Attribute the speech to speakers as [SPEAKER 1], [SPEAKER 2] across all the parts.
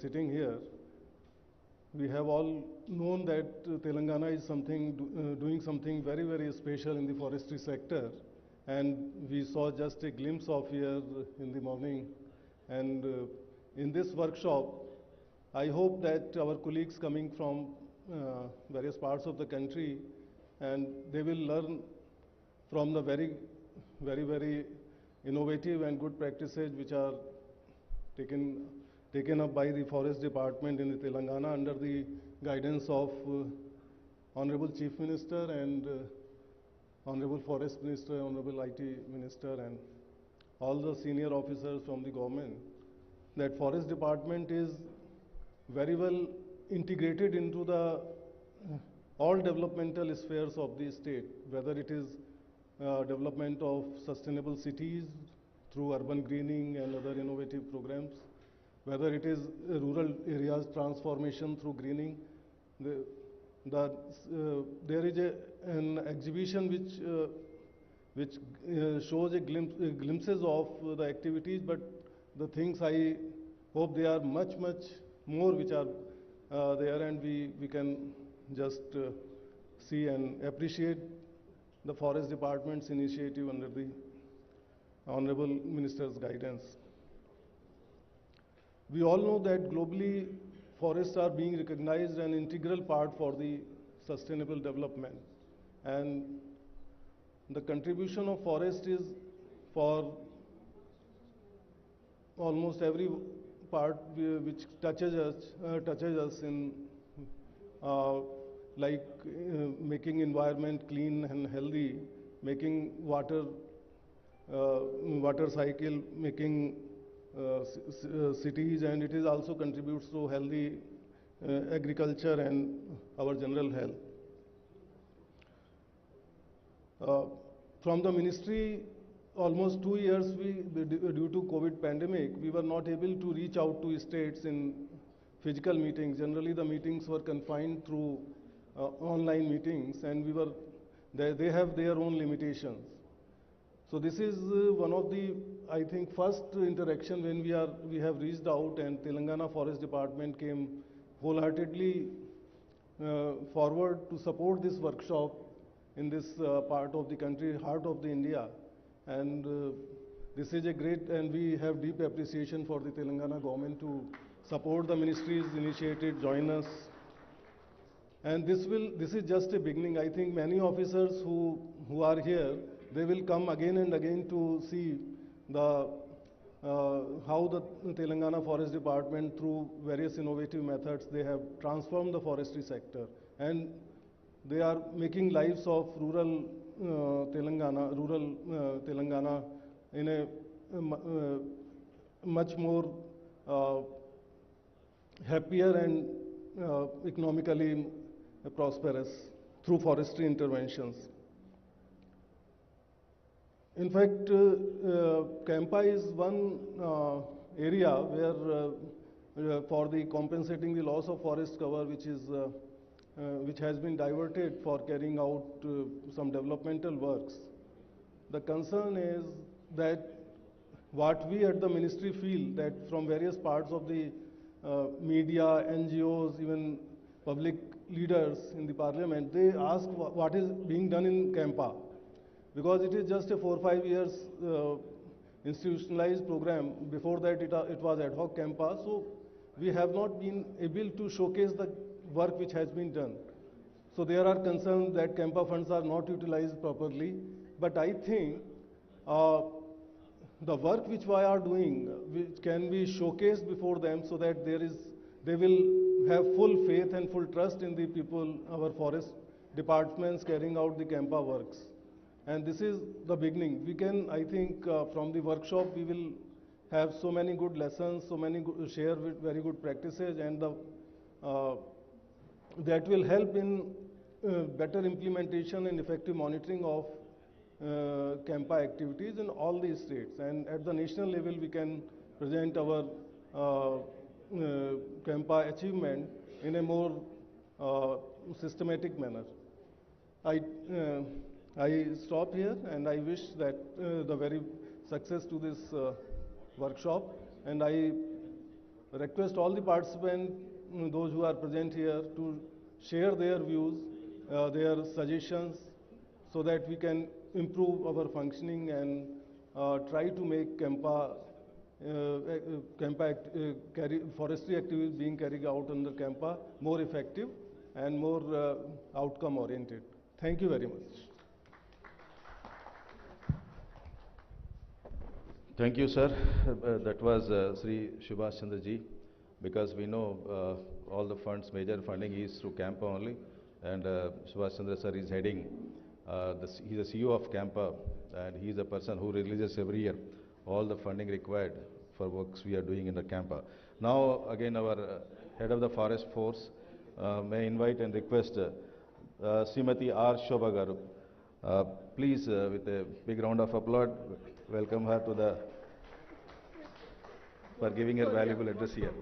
[SPEAKER 1] sitting here, we have all known that Telangana is doing something very, very special in the forestry sector. And we saw just a glimpse of here in the morning. And in this workshop, I hope that our colleagues coming from various parts of the country, and they will learn from the very innovative and good practices which are taken up by the Forest Department in the Telangana under the guidance of Honorable Chief Minister and Honorable Forest Minister, Honorable IT Minister, and all the senior officers from the government. That Forest Department is very well integrated into the all developmental spheres of the state, whether it is development of sustainable cities through urban greening and other innovative programs, whether it is rural areas transformation through greening. There is an exhibition which shows glimpses of the activities, but the things I hope they are much more which are there, and we can just see and appreciate the Forest Department's initiative under the Honorable Minister's guidance. We all know that globally forests are being recognized an integral part for the sustainable development, and the contribution of forest is for almost every part which touches us in making environment clean and healthy, making water cycle, making cities, and it is also contributes to healthy agriculture and our general health. From the ministry, almost 2 years due to COVID pandemic, we were not able to reach out to states in physical meetings. Generally, the meetings were confined through online meetings, and they have their own limitations. So this is one of the, I think, first interaction when we have reached out, and Telangana Forest Department came wholeheartedly forward to support this workshop in this part of the country, heart of the India. And this is a great, and we have deep appreciation for the Telangana government to support the ministry's initiative, join us. And this is just a beginning. I think many officers who are here, they will come again and again to see how the Telangana Forest Department, through various innovative methods, they have transformed the forestry sector, and they are making lives of rural Telangana in a much more happier and economically prosperous through forestry interventions. In fact, CAMPA is one area where for the compensating the loss of forest cover, which has been diverted for carrying out some developmental works. The concern is that what we at the ministry feel that from various parts of the media, NGOs, even public leaders in the parliament, they ask what is being done in CAMPA, because it is just a 4 or 5 years institutionalized program. Before that it was ad hoc CAMPA, so we have not been able to showcase the work which has been done. So there are concerns that CAMPA funds are not utilized properly, but I think the work which we are doing, which can be showcased before them, so that they will have full faith and full trust in the people, our forest departments carrying out the CAMPA works. And this is the beginning. We can, I think, from the workshop, we will have so many good lessons, so many share with very good practices, and that will help in better implementation and effective monitoring of CAMPA activities in all these states. And at the national level, we can present our CAMPA achievement in a more systematic manner. I stop here, and I wish that the very success to this workshop, and I request all the participants, those who are present here, to share their views, their suggestions, so that we can improve our functioning and try to make forestry activities being carried out under CAMPA more effective and more outcome oriented. Thank you very much.
[SPEAKER 2] Thank you, sir. That was Sri Subhash Chandra ji, because we know all the funds, major funding is through CAMPA only, and Subhash Chandra sir is heading, he's the CEO of CAMPA, and he is the person who releases every year all the funding required for works we are doing in the CAMPA. Now, again, our head of the forest force, may I invite and request Srimati R. Shobha Garu. Please, with a big round of applause, welcome her to the, for giving her valuable address here.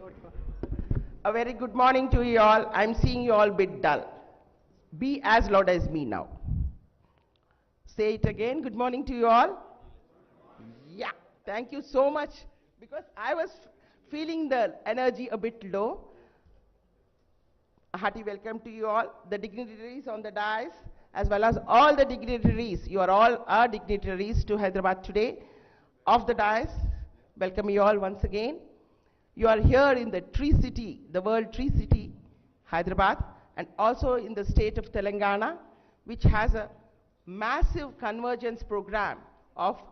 [SPEAKER 3] A very good morning to you all. I'm seeing you all bit dull. Be as loud as me now. Say it again. Good morning to you all. Yeah, thank you so much, because I was feeling the energy a bit low. A hearty welcome to you all, the dignitaries on the dais, as well as all the dignitaries. You are all our dignitaries to Hyderabad today. Of the dais, welcome you all once again. You are here in the tree city, the world tree city, Hyderabad, and also in the state of Telangana, which has a massive convergence program of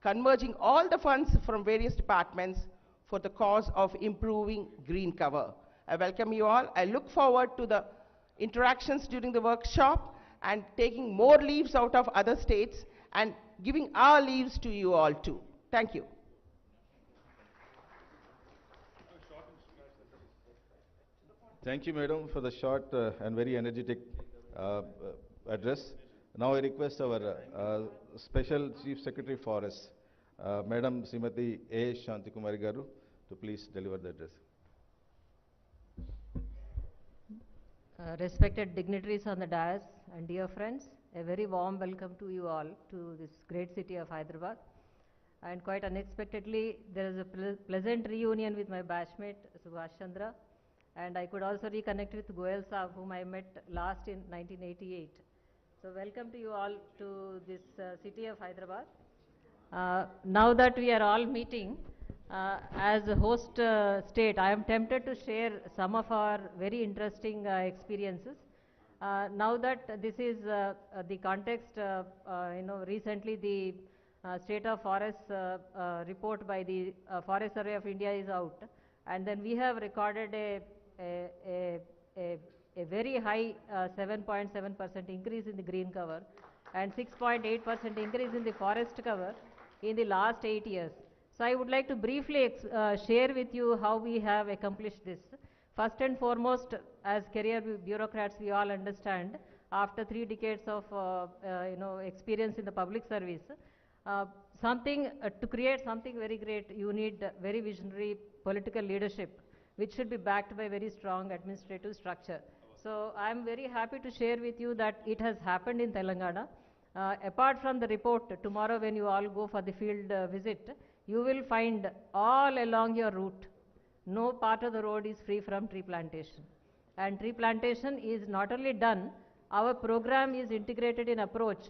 [SPEAKER 3] converging all the funds from various departments for the cause of improving green cover. I welcome you all. I look forward to the interactions during the workshop and taking more leaves out of other states and giving our leaves to you all too. Thank you.
[SPEAKER 2] Thank you, madam, for the short and very energetic address. Now I request our Special Chief Secretary Forest, Madam Srimati A. Shantikumari Garu, to please deliver the address.
[SPEAKER 4] Respected dignitaries on the dais and dear friends, a very warm welcome to you all to this great city of Hyderabad. And quite unexpectedly, there is a pleasant reunion with my batchmate Subhash Chandra, and I could also reconnect with Goel Saab, whom I met last in 1988. So welcome to you all to this city of Hyderabad. Now that we are all meeting, as a host state, I am tempted to share some of our very interesting experiences. Now that this is the context, recently the State of Forests report by the Forest Survey of India is out, and then we have recorded a very high 7.7% increase in the green cover and 6.8% increase in the forest cover in the last 8 years. So I would like to briefly share with you how we have accomplished this. First and foremost, as career bureaucrats, we all understand, after 3 decades of experience in the public service, to create something very great, you need very visionary political leadership, which should be backed by very strong administrative structure. So I am very happy to share with you that it has happened in Telangana. Apart from the report, tomorrow when you all go for the field visit, you will find all along your route, no part of the road is free from tree plantation. And tree plantation is not only done, our program is integrated in approach.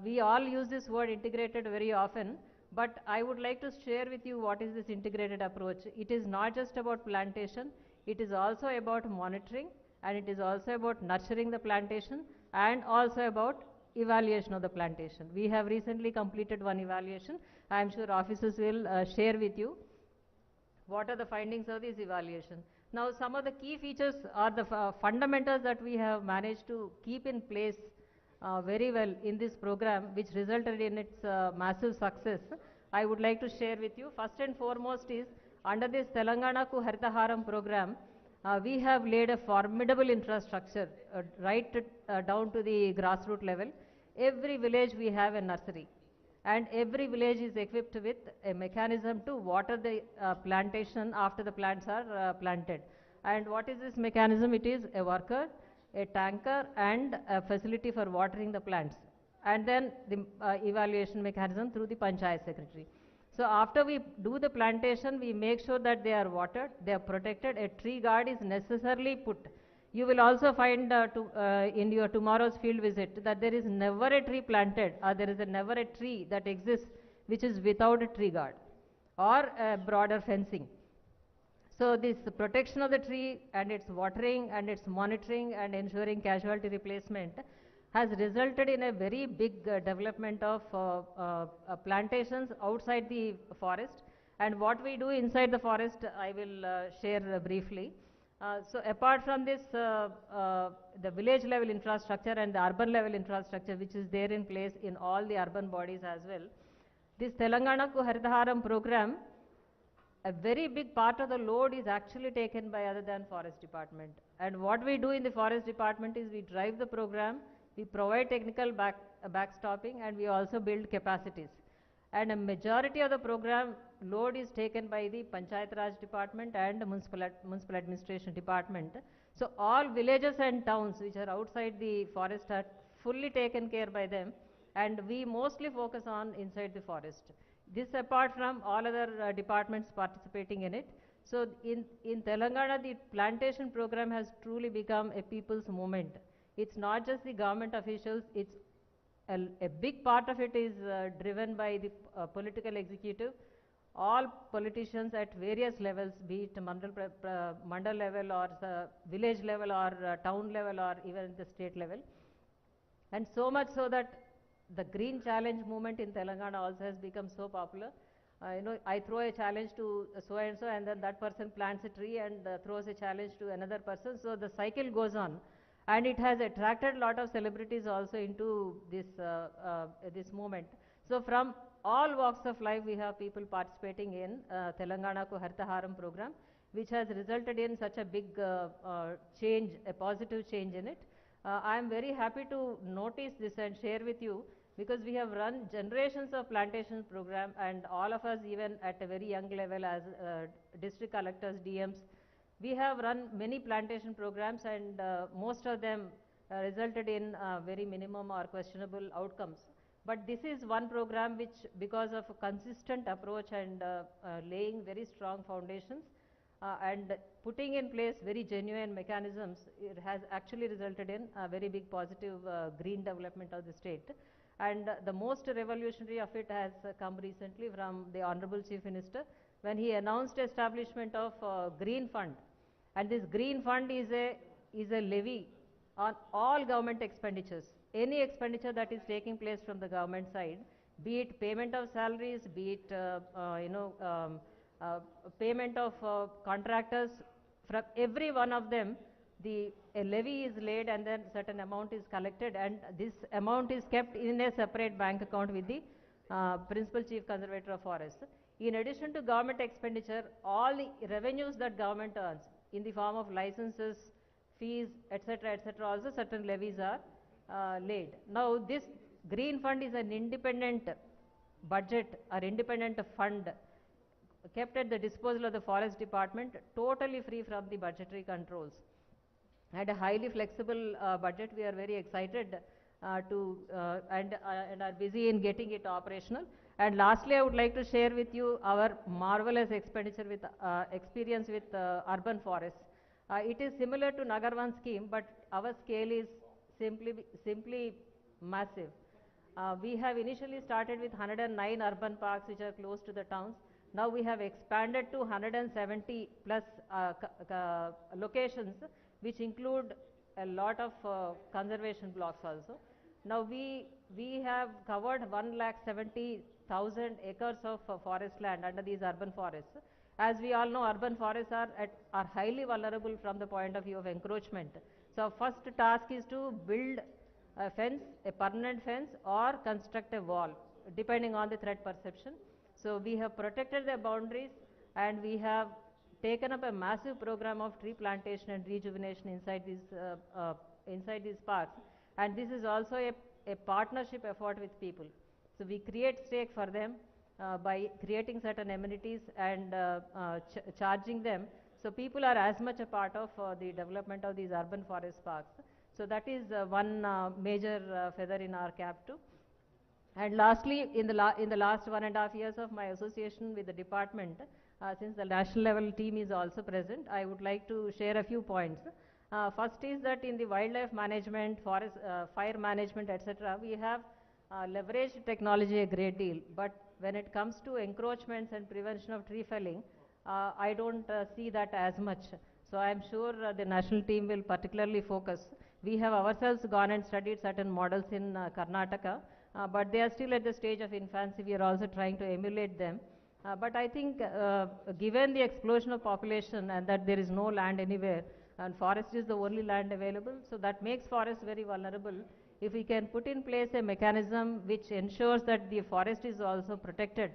[SPEAKER 4] We all use this word integrated very often, but I would like to share with you what is this integrated approach. It is not just about plantation, it is also about monitoring, and it is also about nurturing the plantation, and also about evaluation of the plantation. We have recently completed one evaluation. I am sure officers will share with you what are the findings of this evaluation. Now, some of the key features are the fundamentals that we have managed to keep in place very well in this program, which resulted in its massive success. I would like to share with you. First and foremost is, under this Telangana Ku Haritaharam program, we have laid a formidable infrastructure right down to the grassroots level. Every village we have a nursery, and every village is equipped with a mechanism to water the plantation after the plants are planted. And what is this mechanism? It is a worker, a tanker, and a facility for watering the plants, and then the evaluation mechanism through the Panchayat Secretary. So after we do the plantation, we make sure that they are watered, they are protected. A tree guard is necessarily put. You will also find in your tomorrow's field visit that there is never a tree planted, or there is never a tree that exists which is without a tree guard or a broader fencing. So this protection of the tree and its watering and its monitoring and ensuring casualty replacement has resulted in a very big development of plantations outside the forest. And what we do inside the forest, I will share briefly. So apart from this, the village level infrastructure and the urban level infrastructure which is there in place in all the urban bodies as well, this Telangana Haritaharam program, a very big part of the load is actually taken by other than forest department. And what we do in the forest department is we drive the program, we provide technical backstopping, and we also build capacities. And a majority of the program load is taken by the Panchayat Raj department and municipal administration department. So all villages and towns which are outside the forest are fully taken care by them, and we mostly focus on inside the forest. This apart from all other departments participating in it. So in Telangana, the plantation program has truly become a people's movement. It's not just the government officials, it's a big part of it is driven by the political executive. All politicians at various levels, be it mandal level or village level or town level or even the state level. And so much so that the green challenge movement in Telangana also has become so popular. I throw a challenge to so and so, and then that person plants a tree and throws a challenge to another person. So the cycle goes on, and it has attracted a lot of celebrities also into this movement. So from all walks of life, we have people participating in Telangana Haritaharam program, which has resulted in such a big change, a positive change in it. I am very happy to notice this and share with you, because we have run generations of plantation program, and all of us, even at a very young level as district collectors, DMs, we have run many plantation programs, and most of them resulted in very minimum or questionable outcomes. But this is one program which, because of a consistent approach and laying very strong foundations and putting in place very genuine mechanisms, it has actually resulted in a very big positive green development of the state. And the most revolutionary of it has come recently from the Honorable Chief Minister, when he announced establishment of Green Fund. And this Green Fund is a levy on all government expenditures. Any expenditure that is taking place from the government side, be it payment of salaries, be it payment of contractors, from every one of them, a levy is laid, and then certain amount is collected, and this amount is kept in a separate bank account with the Principal Chief Conservator of Forests. In addition to government expenditure, all the revenues that government earns in the form of licenses, fees, etc., also certain levies are laid. Now this Green Fund is an independent budget or independent fund kept at the disposal of the Forest Department, totally free from the budgetary controls. And a highly flexible budget. We are very excited and are busy in getting it operational. And lastly, I would like to share with you our marvelous experience with urban forests. It is similar to Nagarvan scheme, but our scale is simply massive. We have initially started with 109 urban parks which are close to the towns. Now we have expanded to 170 plus locations, which include a lot of conservation blocks also. Now we have covered 170,000 acres of forest land under these urban forests. As we all know, urban forests are highly vulnerable from the point of view of encroachment. So first task is to build a fence, a permanent fence, or construct a wall, depending on the threat perception. So we have protected the boundaries, and we have taken up a massive program of tree plantation and rejuvenation inside these parks. And this is also a partnership effort with people. So we create stake for them by creating certain amenities and charging them. So people are as much a part of the development of these urban forest parks. So that is one major feather in our cap too. And lastly, in the last 1.5 years of my association with the department, since the national level team is also present, I would like to share a few points. First is that in the wildlife management, forest, fire management, etc., we have leveraged technology a great deal. But when it comes to encroachments and prevention of tree felling, I don't see that as much. So I am sure the national team will particularly focus. We have ourselves gone and studied certain models in Karnataka, but they are still at the stage of infancy. We are also trying to emulate them. But I think given the explosion of population and that there is no land anywhere, and forest is the only land available, so that makes forest very vulnerable. If we can put in place a mechanism which ensures that the forest is also protected,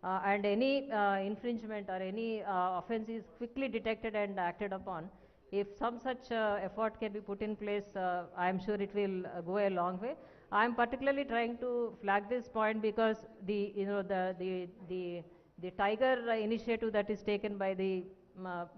[SPEAKER 4] and any infringement or any offense is quickly detected and acted upon, if some such effort can be put in place, I am sure it will go a long way. I am particularly trying to flag this point because the tiger initiative that is taken by the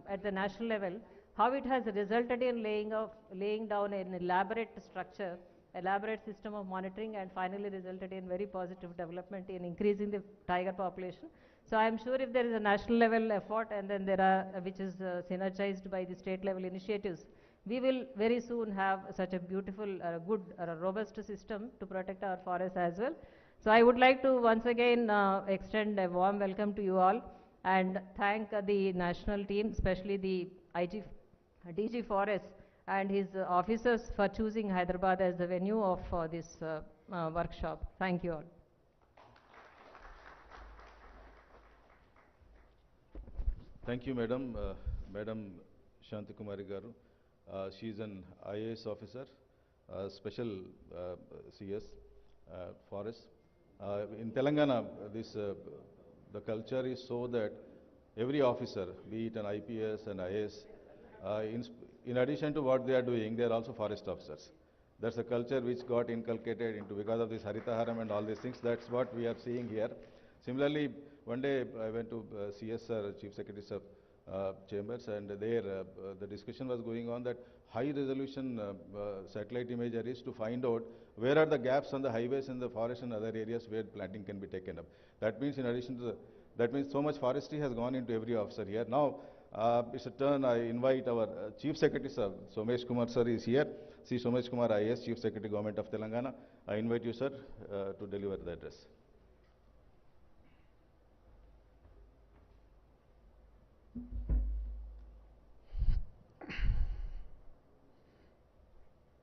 [SPEAKER 4] at the national level, how it has resulted in laying down an elaborate structure, elaborate system of monitoring, and finally resulted in very positive development in increasing the tiger population. So I am sure if there is a national level effort and then there are, which is synergized by the state level initiatives, we will very soon have such a beautiful, good, robust system to protect our forests as well. So I would like to once again extend a warm welcome to you all and thank the national team, especially the DG Forest and his officers for choosing Hyderabad as the venue of this workshop. Thank you all.
[SPEAKER 2] Thank you, Madam. Madam Shanti Kumari Garu. She is an IAS officer, special CS, forest. In Telangana, the culture is so that every officer, be it an IPS and IAS, in addition to what they are doing, they are also forest officers. That's a culture which got inculcated into because of this Haritaharam and all these things. That's what we are seeing here. Similarly, one day I went to CSR, Chief Secretary of Chambers, and there the discussion was going on that high resolution satellite imageries to find out where are the gaps on the highways in the forest and other areas where planting can be taken up. That means in addition to that means so much forestry has gone into every officer here. Now, it's a turn, I invite our Chief Secretary, sir, Somesh Kumar sir is here. C. Somesh Kumar IS, Chief Secretary, Government of Telangana. I invite you, sir, to deliver the address.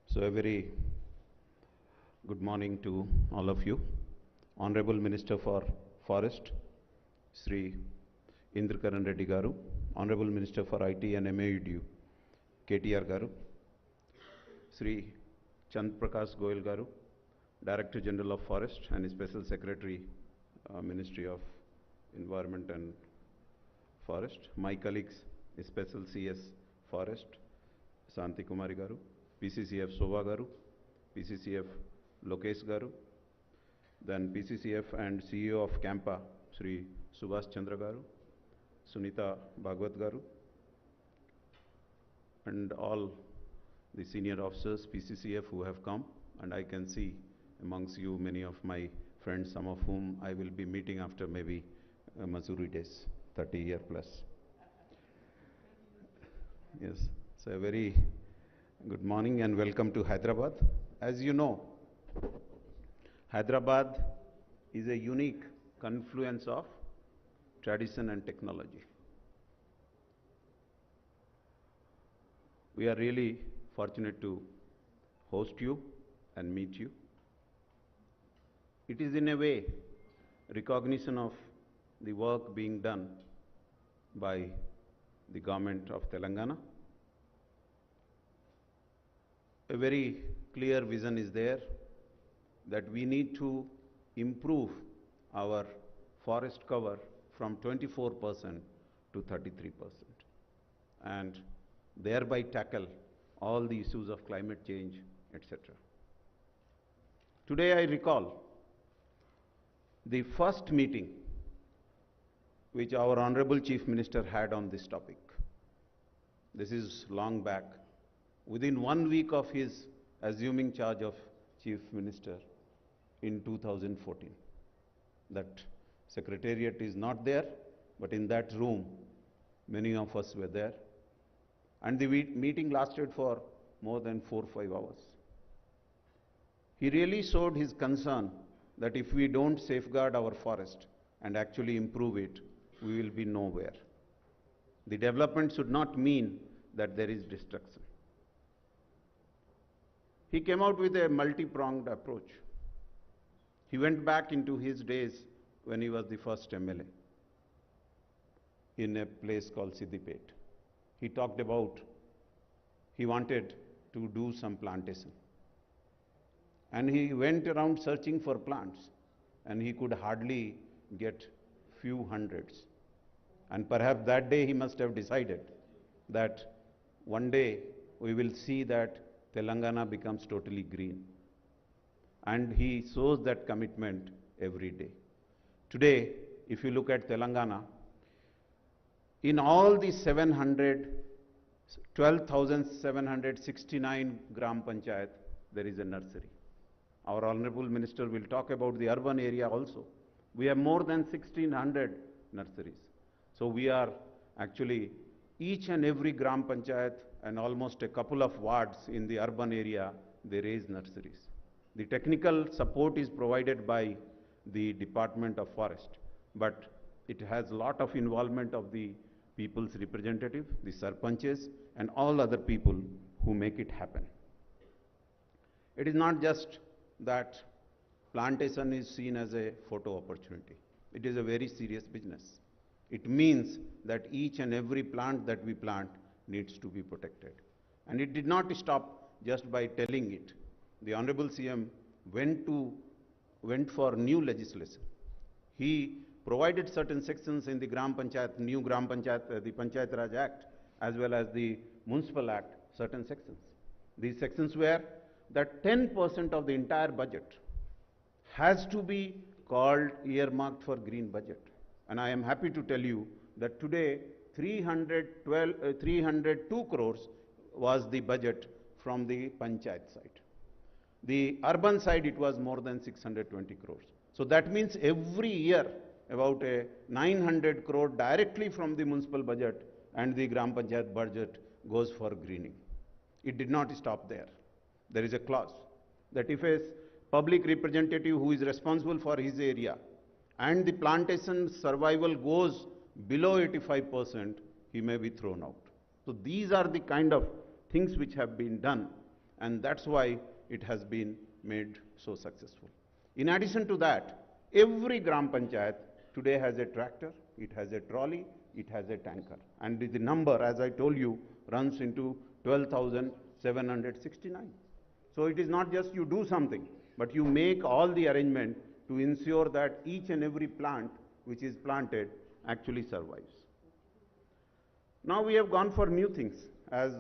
[SPEAKER 5] So a very good morning to all of you. Honorable Minister for Forest, Sri Indrakaran Reddy Garu, Honorable Minister for IT and MAUDU, KTR Garu, Sri Chand Prakash Goyal Garu, Director General of Forest and Special Secretary, Ministry of Environment and Forest, my colleagues, Special CS Forest, Shanti Kumari Garu, PCCF Sova Garu, PCCF Lokesh Garu, then PCCF and CEO of CAMPA, Sri Subhash Chandra Garu, Sunita Bhagwat Garu, and all the senior officers, PCCF, who have come, and I can see amongst you many of my friends, some of whom I will be meeting after maybe Mazuri days, 30-year plus. Yes, so a very good morning and welcome to Hyderabad. As you know, Hyderabad is a unique confluence of tradition and technology. We are really fortunate to host you and meet you. It is in a way recognition of the work being done by the government of Telangana. A very clear vision is there that we need to improve our forest cover from 24% to 33% and thereby tackle all the issues of climate change, etc. Today I recall the first meeting which our Honorable Chief Minister had on this topic. This is long back. Within 1 week of his assuming charge of Chief Minister, in 2014. That secretariat is not there, but in that room, many of us were there. And the meeting lasted for more than 4 or 5 hours. He really showed his concern that if we don't safeguard our forest and actually improve it, we will be nowhere. The development should not mean that there is destruction. He came out with a multi-pronged approach. He went back into his days when he was the first MLA in a place called Siddipet. He talked about he wanted to do some plantation. And he went around searching for plants, and he could hardly get few hundreds. And perhaps that day he must have decided that one day we will see that Telangana becomes totally green. And he shows that commitment every day. Today, if you look at Telangana, in all the 12,769 Gram Panchayat, there is a nursery. Our Honorable Minister will talk about the urban area also. We have more than 1,600 nurseries. So we are actually, each and every Gram Panchayat and almost a couple of wards in the urban area, they raise nurseries. The technical support is provided by the Department of Forest, but it has a lot of involvement of the people's representative, the sarpanches, and all other people who make it happen. It is not just that plantation is seen as a photo opportunity. It is a very serious business. It means that each and every plant that we plant needs to be protected. And it did not stop just by telling it. The Honorable CM went for new legislation. He provided certain sections in the Gram Panchayat, new Gram Panchayat, the Panchayat Raj Act, as well as the Municipal Act, certain sections. These sections were that 10% of the entire budget has to be called earmarked for green budget. And I am happy to tell you that today 302 crores was the budget from the Panchayat side. The urban side, it was more than 620 crores. So that means every year about a 900 crore directly from the municipal budget and the Gram Panchayat budget goes for greening. It did not stop there. There is a clause that if a public representative who is responsible for his area and the plantation survival goes below 85%, he may be thrown out. So these are the kind of things which have been done, and that's why it has been made so successful. In addition to that, every Gram Panchayat today has a tractor, it has a trolley, it has a tanker. And the number, as I told you, runs into 12,769. So it is not just you do something, but you make all the arrangement to ensure that each and every plant which is planted actually survives. Now we have gone for new things, as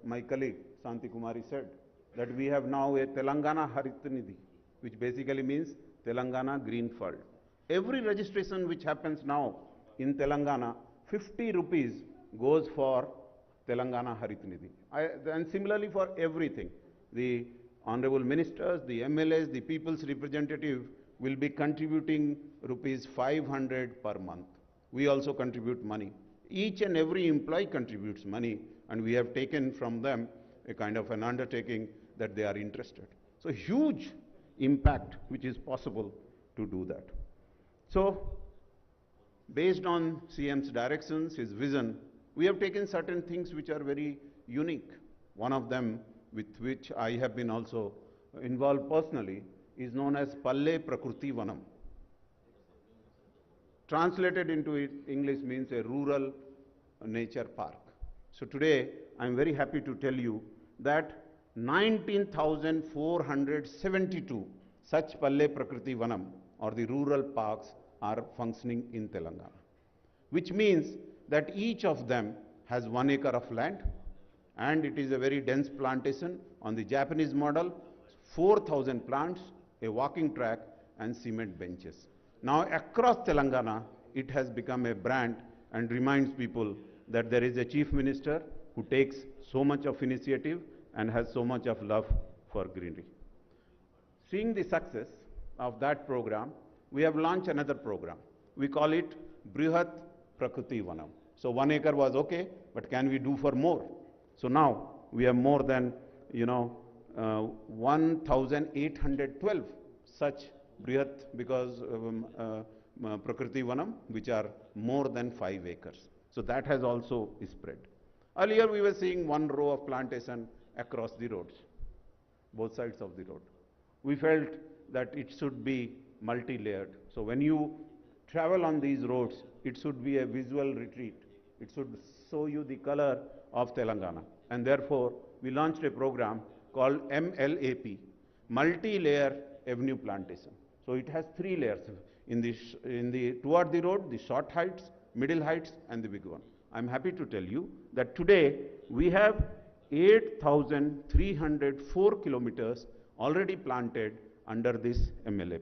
[SPEAKER 5] my colleague Santi Kumari said, that we have now a Telangana Harit Nidhi, which basically means Telangana Green Fund. Every registration which happens now in Telangana, 50 rupees goes for Telangana Harit Nidhi. And similarly for everything. The honorable ministers, the MLAs, the people's representative will be contributing rupees 500 per month. We also contribute money. Each and every employee contributes money, and we have taken from them a kind of an undertaking that they are interested. So huge impact which is possible to do that. So based on CM's directions, his vision, we have taken certain things which are very unique. One of them with which I have been also involved personally is known as Palle Prakriti Vanam. Translated into English means a rural nature park. So today I am very happy to tell you that 19,472 such Palle Prakriti Vanam or the rural parks are functioning in Telangana, which means that each of them has 1 acre of land, and it is a very dense plantation on the Japanese model, 4,000 plants, a walking track and cement benches. Now across Telangana, it has become a brand and reminds people that there is a chief minister who takes so much of initiative and has so much of love for greenery. Seeing the success, of that program, we have launched another program. We call it Brihat Prakriti Vanam. So 1 acre was okay, but can we do for more? So now we have more than 1,812 such Brihat because Prakriti Vanam, which are more than 5 acres. So that has also spread. Earlier we were seeing one row of plantation across the roads, both sides of the road. We felt that it should be multi-layered. So when you travel on these roads, it should be a visual retreat. It should show you the color of Telangana. And therefore, we launched a program called MLAP, Multi-Layer Avenue Plantation. So it has 3 layers. Toward the road, the short heights, middle heights, and the big one. I'm happy to tell you that today we have 8,304 kilometers already planted under this MLAP.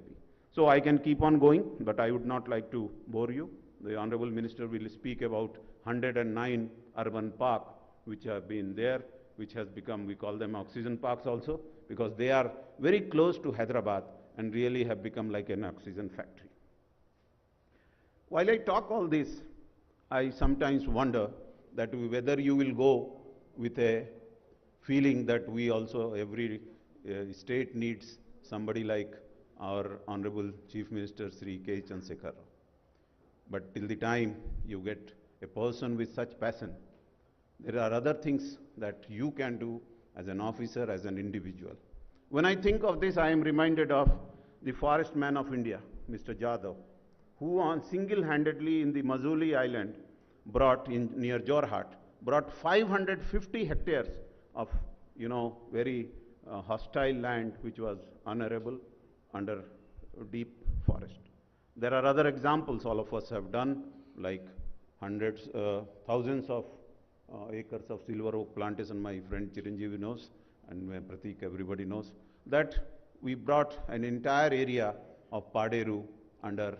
[SPEAKER 5] So I can keep on going, but I would not like to bore you. The Honorable Minister will speak about 109 urban parks which have been there, which has become, we call them oxygen parks also, because they are very close to Hyderabad and really have become like an oxygen factory. While I talk all this, I sometimes wonder that whether you will go with a feeling that we also, every state needs somebody like our Honorable Chief Minister Sri K. Chandrasekhar. But till the time you get a person with such passion, there are other things that you can do as an officer, as an individual. When I think of this, I am reminded of the forest man of India, Mr. Jadhav, who single-handedly in the Majuli Island near Jorhat, brought 550 hectares of, very hostile land which was unarable under deep forest. There are other examples all of us have done, like thousands of acres of silver oak plantation, my friend Chiranjeevi knows, and Pratik, everybody knows, that we brought an entire area of Paderu under,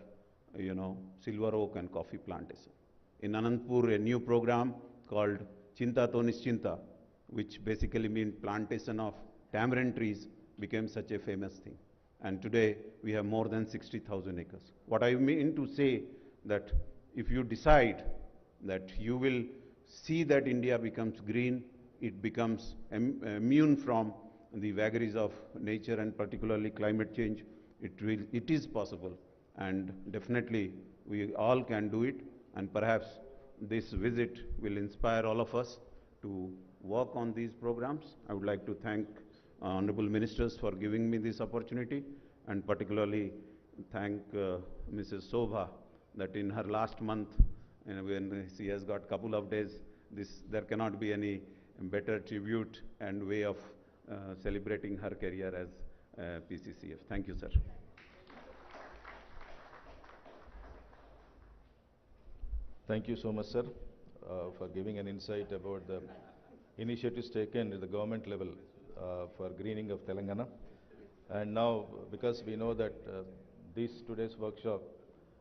[SPEAKER 5] silver oak and coffee plantation. In Anandpur, a new program called Chinta to Nischinta, which basically means plantation of tamarind trees, became such a famous thing. And today, we have more than 60,000 acres. What I mean to say that if you decide that you will see that India becomes green, it becomes immune from the vagaries of nature and particularly climate change, it is possible. And definitely, we all can do it. And perhaps this visit will inspire all of us to work on these programs. I would like to thank Honorable Ministers for giving me this opportunity, and particularly thank Mrs. Sobha that in her last month, when she has got a couple of days, there cannot be any better tribute and way of celebrating her career as PCCF. Thank you, sir.
[SPEAKER 2] Thank you so much, sir, for giving an insight about the initiatives taken at the government level for greening of Telangana. And now, because we know that today's workshop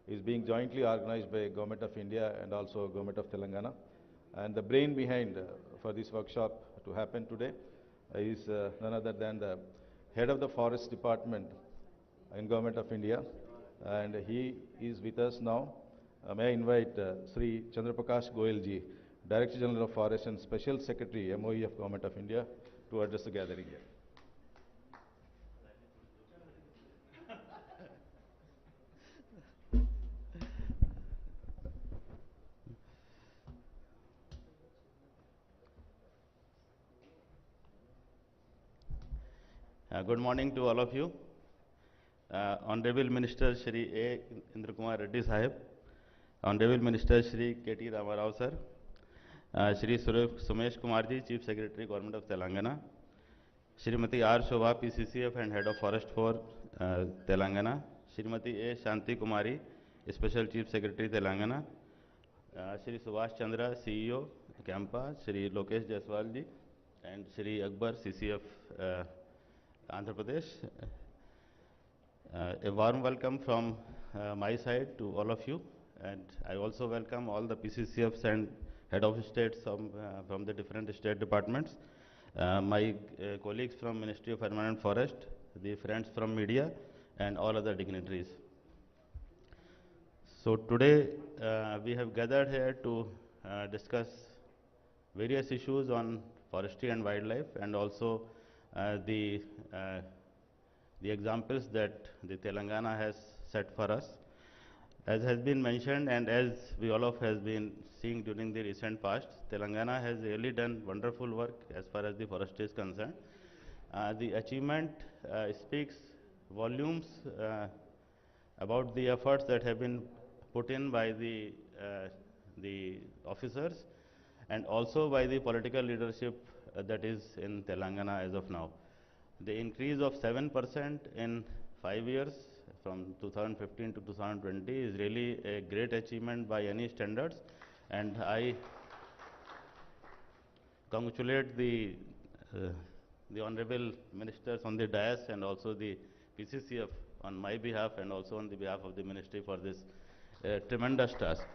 [SPEAKER 2] is being jointly organized by Government of India and also Government of Telangana. And the brain behind for this workshop to happen today is none other than the head of the Forest Department in Government of India. And he is with us now. May I invite Sri Chandraprakash Goyalji, Director General of Forest and Special Secretary, MOE of Government of India, to address the gathering here.
[SPEAKER 6] Good morning to all of you. Honorable Minister Shri A. Indrakaran Reddy Sahib, Honorable Minister Shri KT Ramarao Sir, Shri Sumesh Kumar Ji, Chief Secretary, Government of Telangana, Shrimati R. Shobha, PCCF and Head of Forest for Telangana, Shrimati A. Shanti Kumari, Special Chief Secretary, Telangana, Shri Subhash Chandra, CEO, CAMPA, Shri Lokesh Jaiswal Ji, and Shri Akbar, CCF, Andhra Pradesh. A warm welcome from my side to all of you, and I also welcome all the PCCFs and head of states from the different state departments, my colleagues from Ministry of Permanent Forest, the friends from media, and all other dignitaries. So today we have gathered here to discuss various issues on forestry and wildlife, and also uh, the uh, the examples that the Telangana has set for us. As has been mentioned, and as we all of has been seeing during the recent past, Telangana has really done wonderful work as far as the forestry is concerned. The achievement speaks volumes about the efforts that have been put in by the officers and also by the political leadership that is in Telangana as of now. The increase of 7% in 5 years from 2015 to 2020 is really a great achievement by any standards, and I congratulate uh, the honorable ministers on the dais and also the PCCF on my behalf and also on the behalf of the ministry for this tremendous task.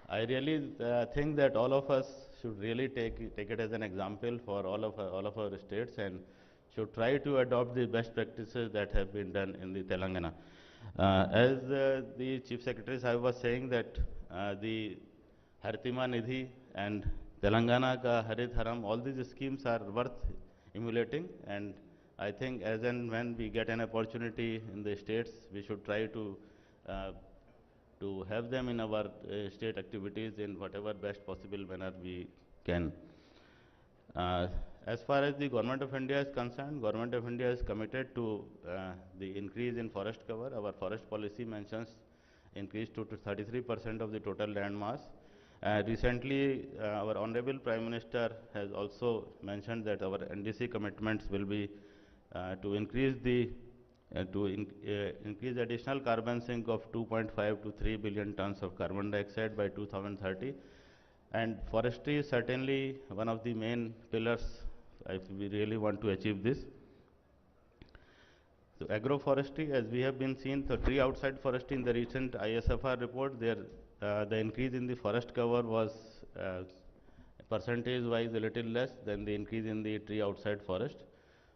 [SPEAKER 6] I really think that all of us should really take it as an example for all of our states and should try to adopt the best practices that have been done in the Telangana. As the Chief Secretary Sahib was saying that the Hartima Nidhi and Telangana ka Harit Haram, all these schemes are worth emulating, and I think as and when we get an opportunity in the states, we should try uh, to have them in our state activities in whatever best possible manner we can. Uh, as far as the Government of India is concerned, Government of India is committed to the increase in forest cover. Our forest policy mentions increase to 33% of the total land mass. Recently, our Honorable Prime Minister has also mentioned that our NDC commitments will be to increase the increase additional carbon sink of 2.5 to 3 billion tons of carbon dioxide by 2030. And forestry is certainly one of the main pillars if we really want to achieve this. So agroforestry, as we have been seeing, the tree outside forestry in the recent ISFR report, there the increase in the forest cover was percentage-wise a little less than the increase in the tree outside forest.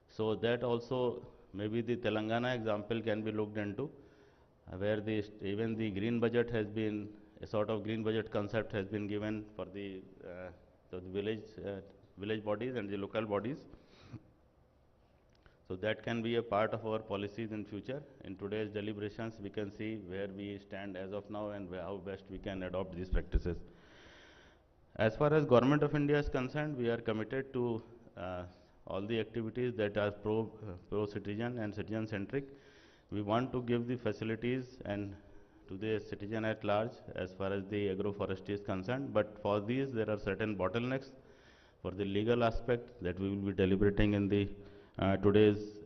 [SPEAKER 6] So that also maybe the Telangana example can be looked into, where even the green budget has been a sort of green budget concept has been given for the village bodies and the local bodies. So that can be a part of our policies in future. In today's deliberations, we can see where we stand as of now and how best we can adopt these practices. As far as Government of India is concerned, we are committed to all the activities that are pro-citizen and citizen-centric. We want to give the facilities and to the citizen at large as far as the agroforestry is concerned. But for these, there are certain bottlenecks for the legal aspect that we will be deliberating in the today's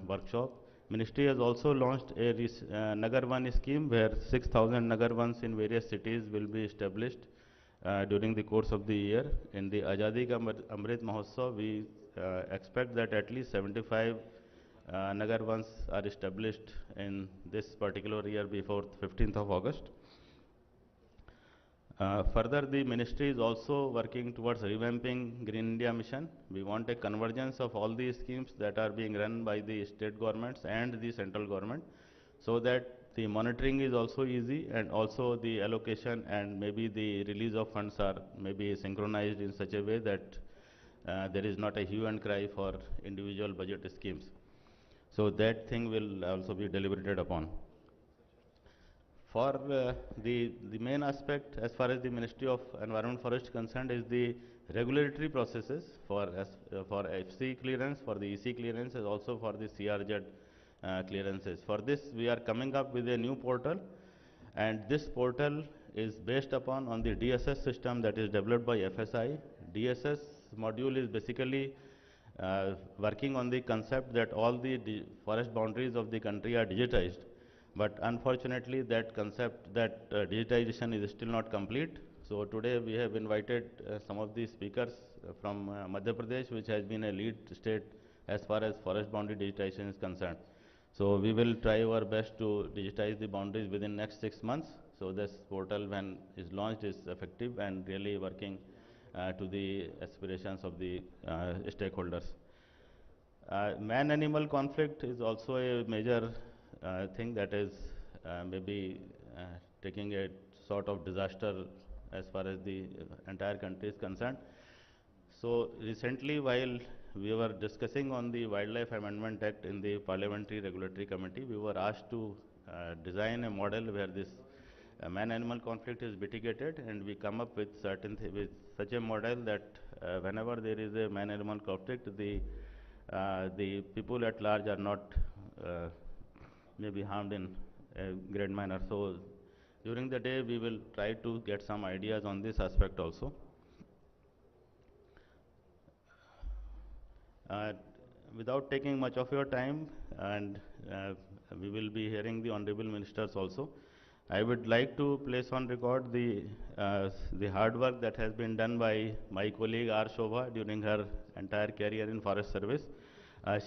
[SPEAKER 6] workshop. Ministry has also launched a Nagar One scheme where 6,000 Nagar Ones in various cities will be established during the course of the year. In the Azadi Ka Amrit Mahotsav, we expect that at least 75 Nagar Ones are established in this particular year before 15th of August. Further, the ministry is also working towards revamping Green India Mission. We want a convergence of all these schemes that are being run by the state governments and the central government, so that the monitoring is also easy and also the allocation and maybe the release of funds are maybe synchronized in such a way that there is not a hue and cry for individual budget schemes. So that thing will also be deliberated upon. For the main aspect as far as the Ministry of Environment Forest is concerned is the regulatory processes for FC clearance, for the EC clearance, and also for the CRZ clearances. For this, we are coming up with a new portal, and this portal is based on the DSS system that is developed by FSI. DSS module is basically working on the concept that all the forest boundaries of the country are digitized. But unfortunately, that concept, that digitization is still not complete. So today we have invited some of the speakers from Madhya Pradesh, which has been a lead state as far as forest boundary digitization is concerned. So we will try our best to digitize the boundaries within next 6 months. So this portal, when is launched, is effective and really working to the aspirations of the stakeholders. Man-animal conflict is also a major thing that is maybe taking a sort of disaster as far as the entire country is concerned. So recently, while we were discussing on the Wildlife Amendment Act in the Parliamentary Regulatory Committee, we were asked to design a model where this man-animal conflict is mitigated, and we come up with with such a model that whenever there is a man-animal conflict, the people at large are not maybe harmed in a great manner. So during the day, we will try to get some ideas on this aspect also. Without taking much of your time, and we will be hearing the honorable ministers also, I would like to place on record the hard work that has been done by my colleague R. Shobha during her entire career in Forest Service.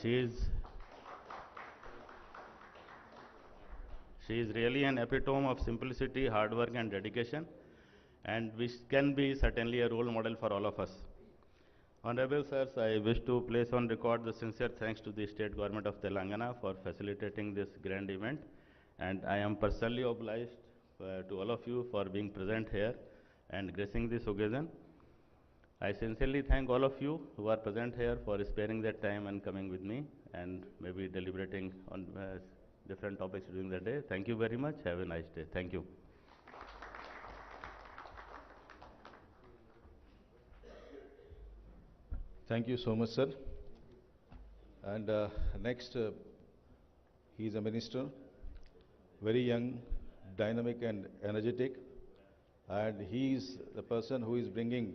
[SPEAKER 6] She is really an epitome of simplicity, hard work and dedication, and which can be certainly a role model for all of us. Honorable sirs, I wish to place on record the sincere thanks to the State Government of Telangana for facilitating this grand event, and I am personally obliged to all of you for being present here and gracing this occasion. I sincerely thank all of you who are present here for sparing their time and coming with me and maybe deliberating on different topics during the day. Thank you very much. Have a nice day. Thank you.
[SPEAKER 2] Thank you so much, sir. And next, he is a minister, very young, dynamic and energetic, and he is the person who is bringing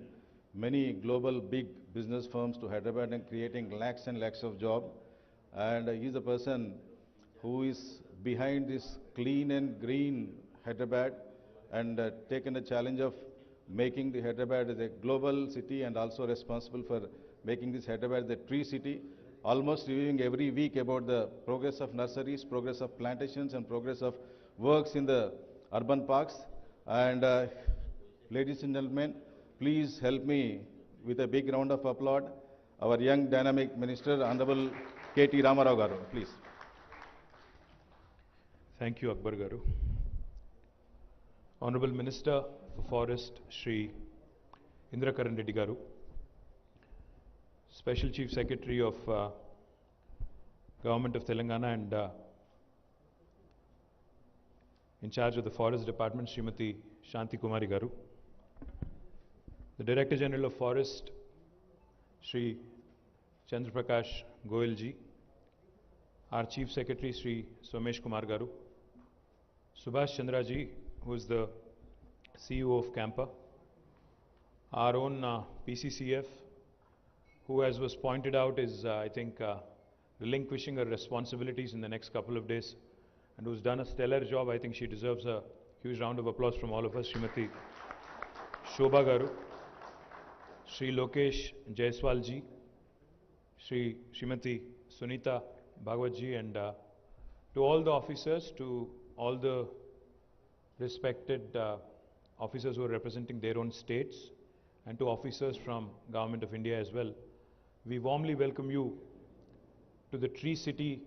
[SPEAKER 2] many global big business firms to Hyderabad and creating lakhs and lakhs of jobs. And he is the person who is behind this clean and green Hyderabad and taken the challenge of making the Hyderabad as a global city and also responsible for making this Hyderabad the tree city, almost reviewing every week about the progress of nurseries, progress of plantations and progress of works in the urban parks. And ladies and gentlemen, please help me with a big round of applause, our young dynamic minister, Honorable KT Ramarao Garu, please.
[SPEAKER 7] Thank you, Akbar Garu. Honorable Minister for Forest, Shri Indrakaran Reddy Garu, Special Chief Secretary of Government of Telangana and in charge of the Forest Department, Srimati Shanti Kumari Garu, the Director General of Forest, Shri Chandra Prakash Goyal ji, our Chief Secretary, Shri Somesh Kumar Garu, Subhash Chandra ji, who is the CEO of CAMPA, our own PCCF, who, as was pointed out, is, I think, relinquishing her responsibilities in the next couple of days, and who's done a stellar job. I think she deserves a huge round of applause from all of us. Srimati Shobha Garu, Shri Lokesh Jaiswal ji, Srimati Sunita Bhagwat ji, and to all the officers, to all the respected officers who are representing their own states, and to officers from Government of India as well. We warmly welcome you to the Tree City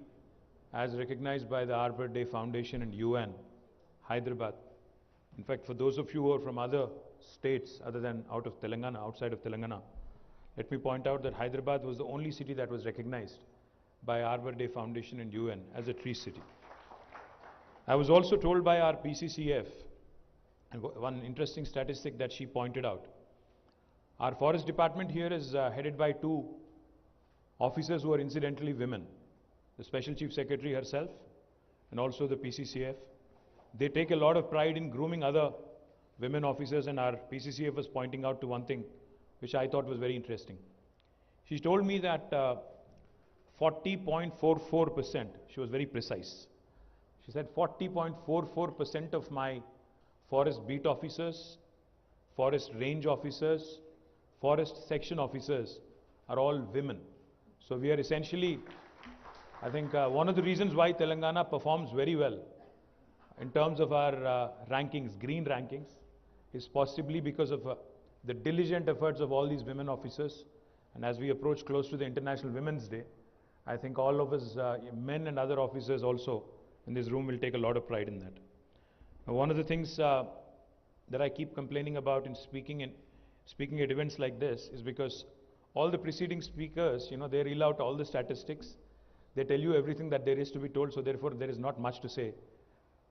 [SPEAKER 7] as recognized by the Arbor Day Foundation and UN, Hyderabad. In fact, for those of you who are from other states other than outside of Telangana, let me point out that Hyderabad was the only city that was recognized by Arbor Day Foundation and UN as a tree city. I was also told by our PCCF, and one interesting statistic that she pointed out. Our forest department here is headed by two officers who are incidentally women, the Special Chief Secretary herself and also the PCCF. They take a lot of pride in grooming other women officers, and our PCCF was pointing out to one thing which I thought was very interesting. She told me that 40.44%, she was very precise. She said 40.44% of my forest beat officers, forest range officers, forest section officers are all women. So we are essentially, I think one of the reasons why Telangana performs very well in terms of our rankings, green rankings, is possibly because of the diligent efforts of all these women officers. And as we approach close to the International Women's Day, I think all of us, men and other officers also, in this room will take a lot of pride in that. Now, one of the things that I keep complaining about in speaking at events like this is because all the preceding speakers, they reel out all the statistics, they tell you everything that there is to be told, so therefore there is not much to say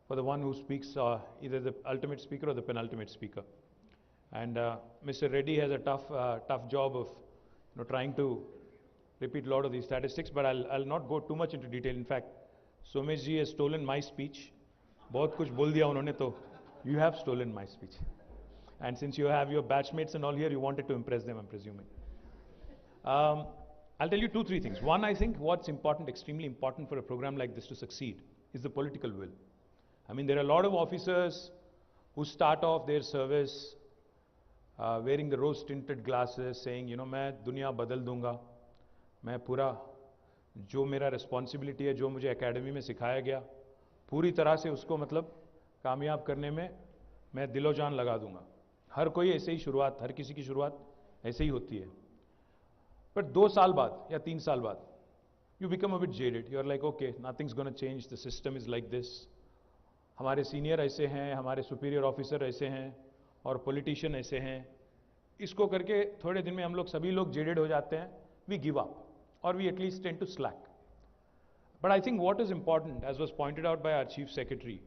[SPEAKER 7] for the one who speaks, either the ultimate speaker or the penultimate speaker. And Mr. Reddy has a tough job of trying to repeat a lot of these statistics, but I'll not go too much into detail. In fact, Somesh ji has stolen my speech. बहुत कुछ बोल दिया उन्होंने, तो you have stolen my speech. And since you have your batchmates and all here, you wanted to impress them, I'm presuming. I'll tell you 2-3 things. One, I think what's important, extremely important for a program like this to succeed, is the political will. I mean, there are a lot of officers who start off their service wearing the rose-tinted glasses, saying, मैं दुनिया बदल दूंगा, मैं पूरा जो मेरा responsibility है, जो मुझे academy में सिखाया गया, पूरी तरह से उसको मतलब कामयाब करने में मैं दिलो जान लगा दूंगा. हर कोई ऐसे ही शुरुआत, हर किसी की शुरुआत ऐसे ही होती है. But 2 साल बाद या 3 साल बाद, you become a bit jaded. You are like, okay, nothing's going to change. The system is like this. हमारे सीनियर ऐसे हैं, हमारे सुपीरियर ऑफिसर ऐसे हैं और पॉलिटिशियन ऐसे हैं. इसको करके थोड़े दिन में हम लोग सभी लोग जेडेड हो जाते हैं. We give up, or we at least tend to slack. But I think what is important, as was pointed out by our Chief Secretary,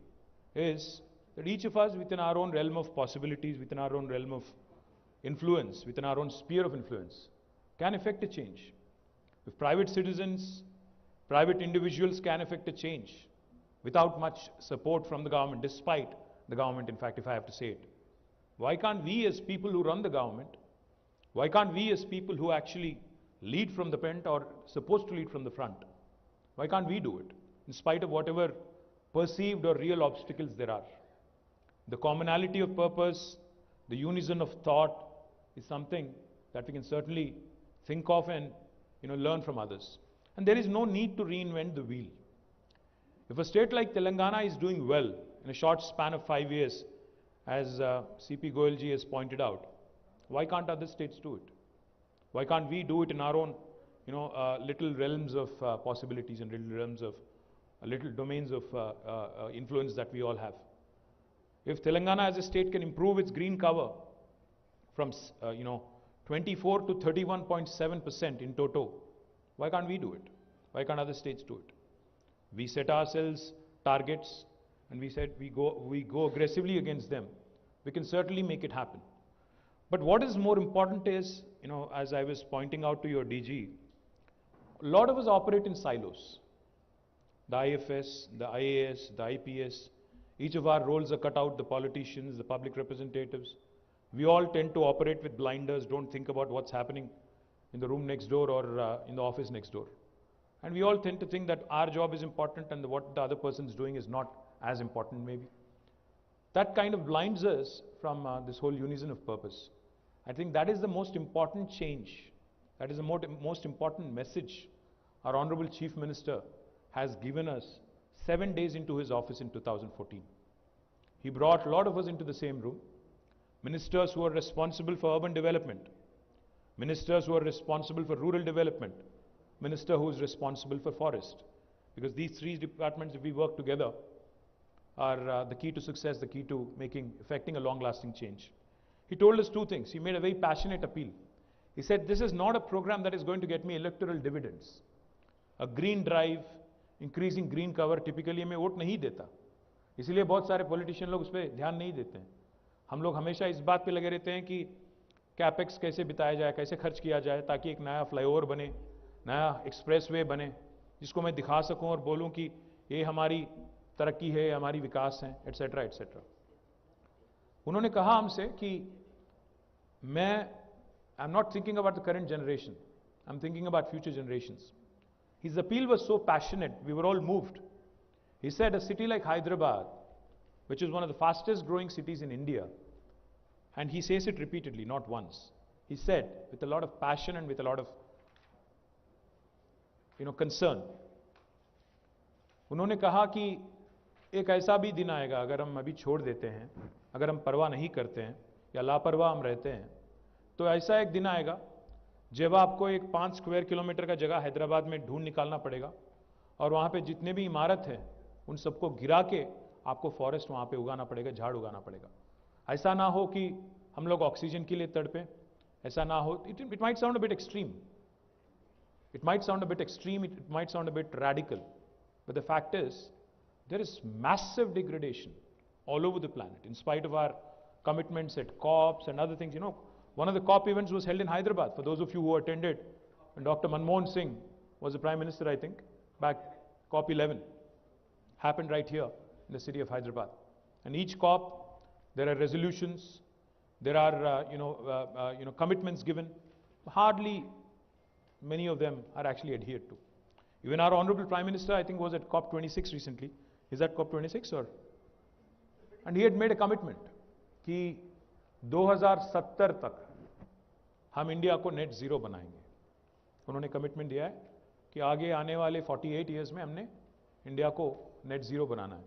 [SPEAKER 7] is that each of us within our own realm of possibilities, within our own realm of influence, within our own sphere of influence, can effect a change. If private citizens, private individuals can effect a change without much support from the government, despite the government, in fact, if I have to say it, why can't we as people who run the government, why can't we as people who actually lead from the front or supposed to lead from the front, why can't we do it, in spite of whatever perceived or real obstacles there are? The commonality of purpose, the unison of thought is something that we can certainly think of and learn from others. And there is no need to reinvent the wheel. If a state like Telangana is doing well in a short span of 5 years, as C.P. Goyal ji has pointed out, why can't other states do it? Why can't we do it in our own little realms of possibilities and little realms of little domains of influence that we all have? If Telangana as a state can improve its green cover from 24 to 31.7% in toto, why can't we do it? Why can't other states do it? We set ourselves targets and we said we go aggressively against them. We can certainly make it happen. But what is more important is, as I was pointing out to your DG, a lot of us operate in silos. The IFS, the IAS, the IPS, each of our roles are cut out, the politicians, the public representatives. We all tend to operate with blinders, don't think about what's happening in the room next door or in the office next door. And we all tend to think that our job is important and what the other person is doing is not as important maybe. That kind of blinds us from this whole unison of purpose. I think that is the most important change. That is the most important message our Honorable Chief Minister has given us 7 days into his office in 2014. He brought a lot of us into the same room. Ministers who are responsible for urban development, ministers who are responsible for rural development, minister who is responsible for forest. Because these 3 departments, if we work together, are the key to success, the key to effecting a long-lasting change. He told us 2 things. He made a very passionate appeal. He said, this is not a program that is going to get me electoral dividends. A green drive, increasing green cover, typically मैं vote नहीं देता. इसलिए बहुत सारे politician लोग उस पर ध्यान नहीं देते हैं. हम लोग हमेशा इस बात पे लगे रहते हैं कि कैपेक्स कैसे बिताया जाए, कैसे खर्च किया जाए, ताकि एक नया फ्लाईओवर बने, नया एक्सप्रेसवे बने, जिसको मैं दिखा सकूं और बोलूं कि ये हमारी तरक्की है, हमारी विकास है, एटसेट्रा एटसेट्रा. उन्होंने कहा हमसे कि I'm not thinking about the current generation, I'm thinking about future generations. His appeal was so passionate, we were all moved. He said a city like Hyderabad, which is one of the fastest growing cities in India, and he says it repeatedly, not once. He said, with a lot of passion and with a lot of concern, उन्होंने कहा कि एक ऐसा भी दिन आएगा अगर हम अभी छोड़ देते हैं, अगर हम परवाह नहीं करते हैं या लापरवाह हम रहते हैं, तो ऐसा एक दिन आएगा जब आपको एक 5 स्क्वायर किलोमीटर का जगह हैदराबाद में ढूंढ निकालना पड़ेगा और वहाँ पे जितने भी इमारत हैं उन सबको गिरा के आपको फॉरेस्ट वहाँ पे उगाना पड़ेगा, झाड़ उगाना पड़ेगा। ऐसा ना हो कि हम लोग ऑक्सीजन के लिए तड़पें, ऐसा ना हो। It might sound a bit extreme, it might sound a bit extreme, it might sound a bit radical, but the fact is there is massive degradation all over the planet in spite of our commitments at COPs and other things. You know, one of the COP events was held in Hyderabad, for those of you who attended, and Dr. Manmohan Singh was the Prime Minister, I think, back COP 11 happened right here in the city of Hyderabad. And each COP, there are resolutions, there are commitments given. Hardly many of them are actually adhered to. Even our Honorable Prime Minister, I think, was at COP 26 recently. Is that COP 26 or? And he had made a commitment कि 2070 तक हम India को net zero बनाएंगे। उन्होंने commitment दिया है कि आगे आने वाले 48 years में हमने इंडिया को नेट जीरो बनाना है।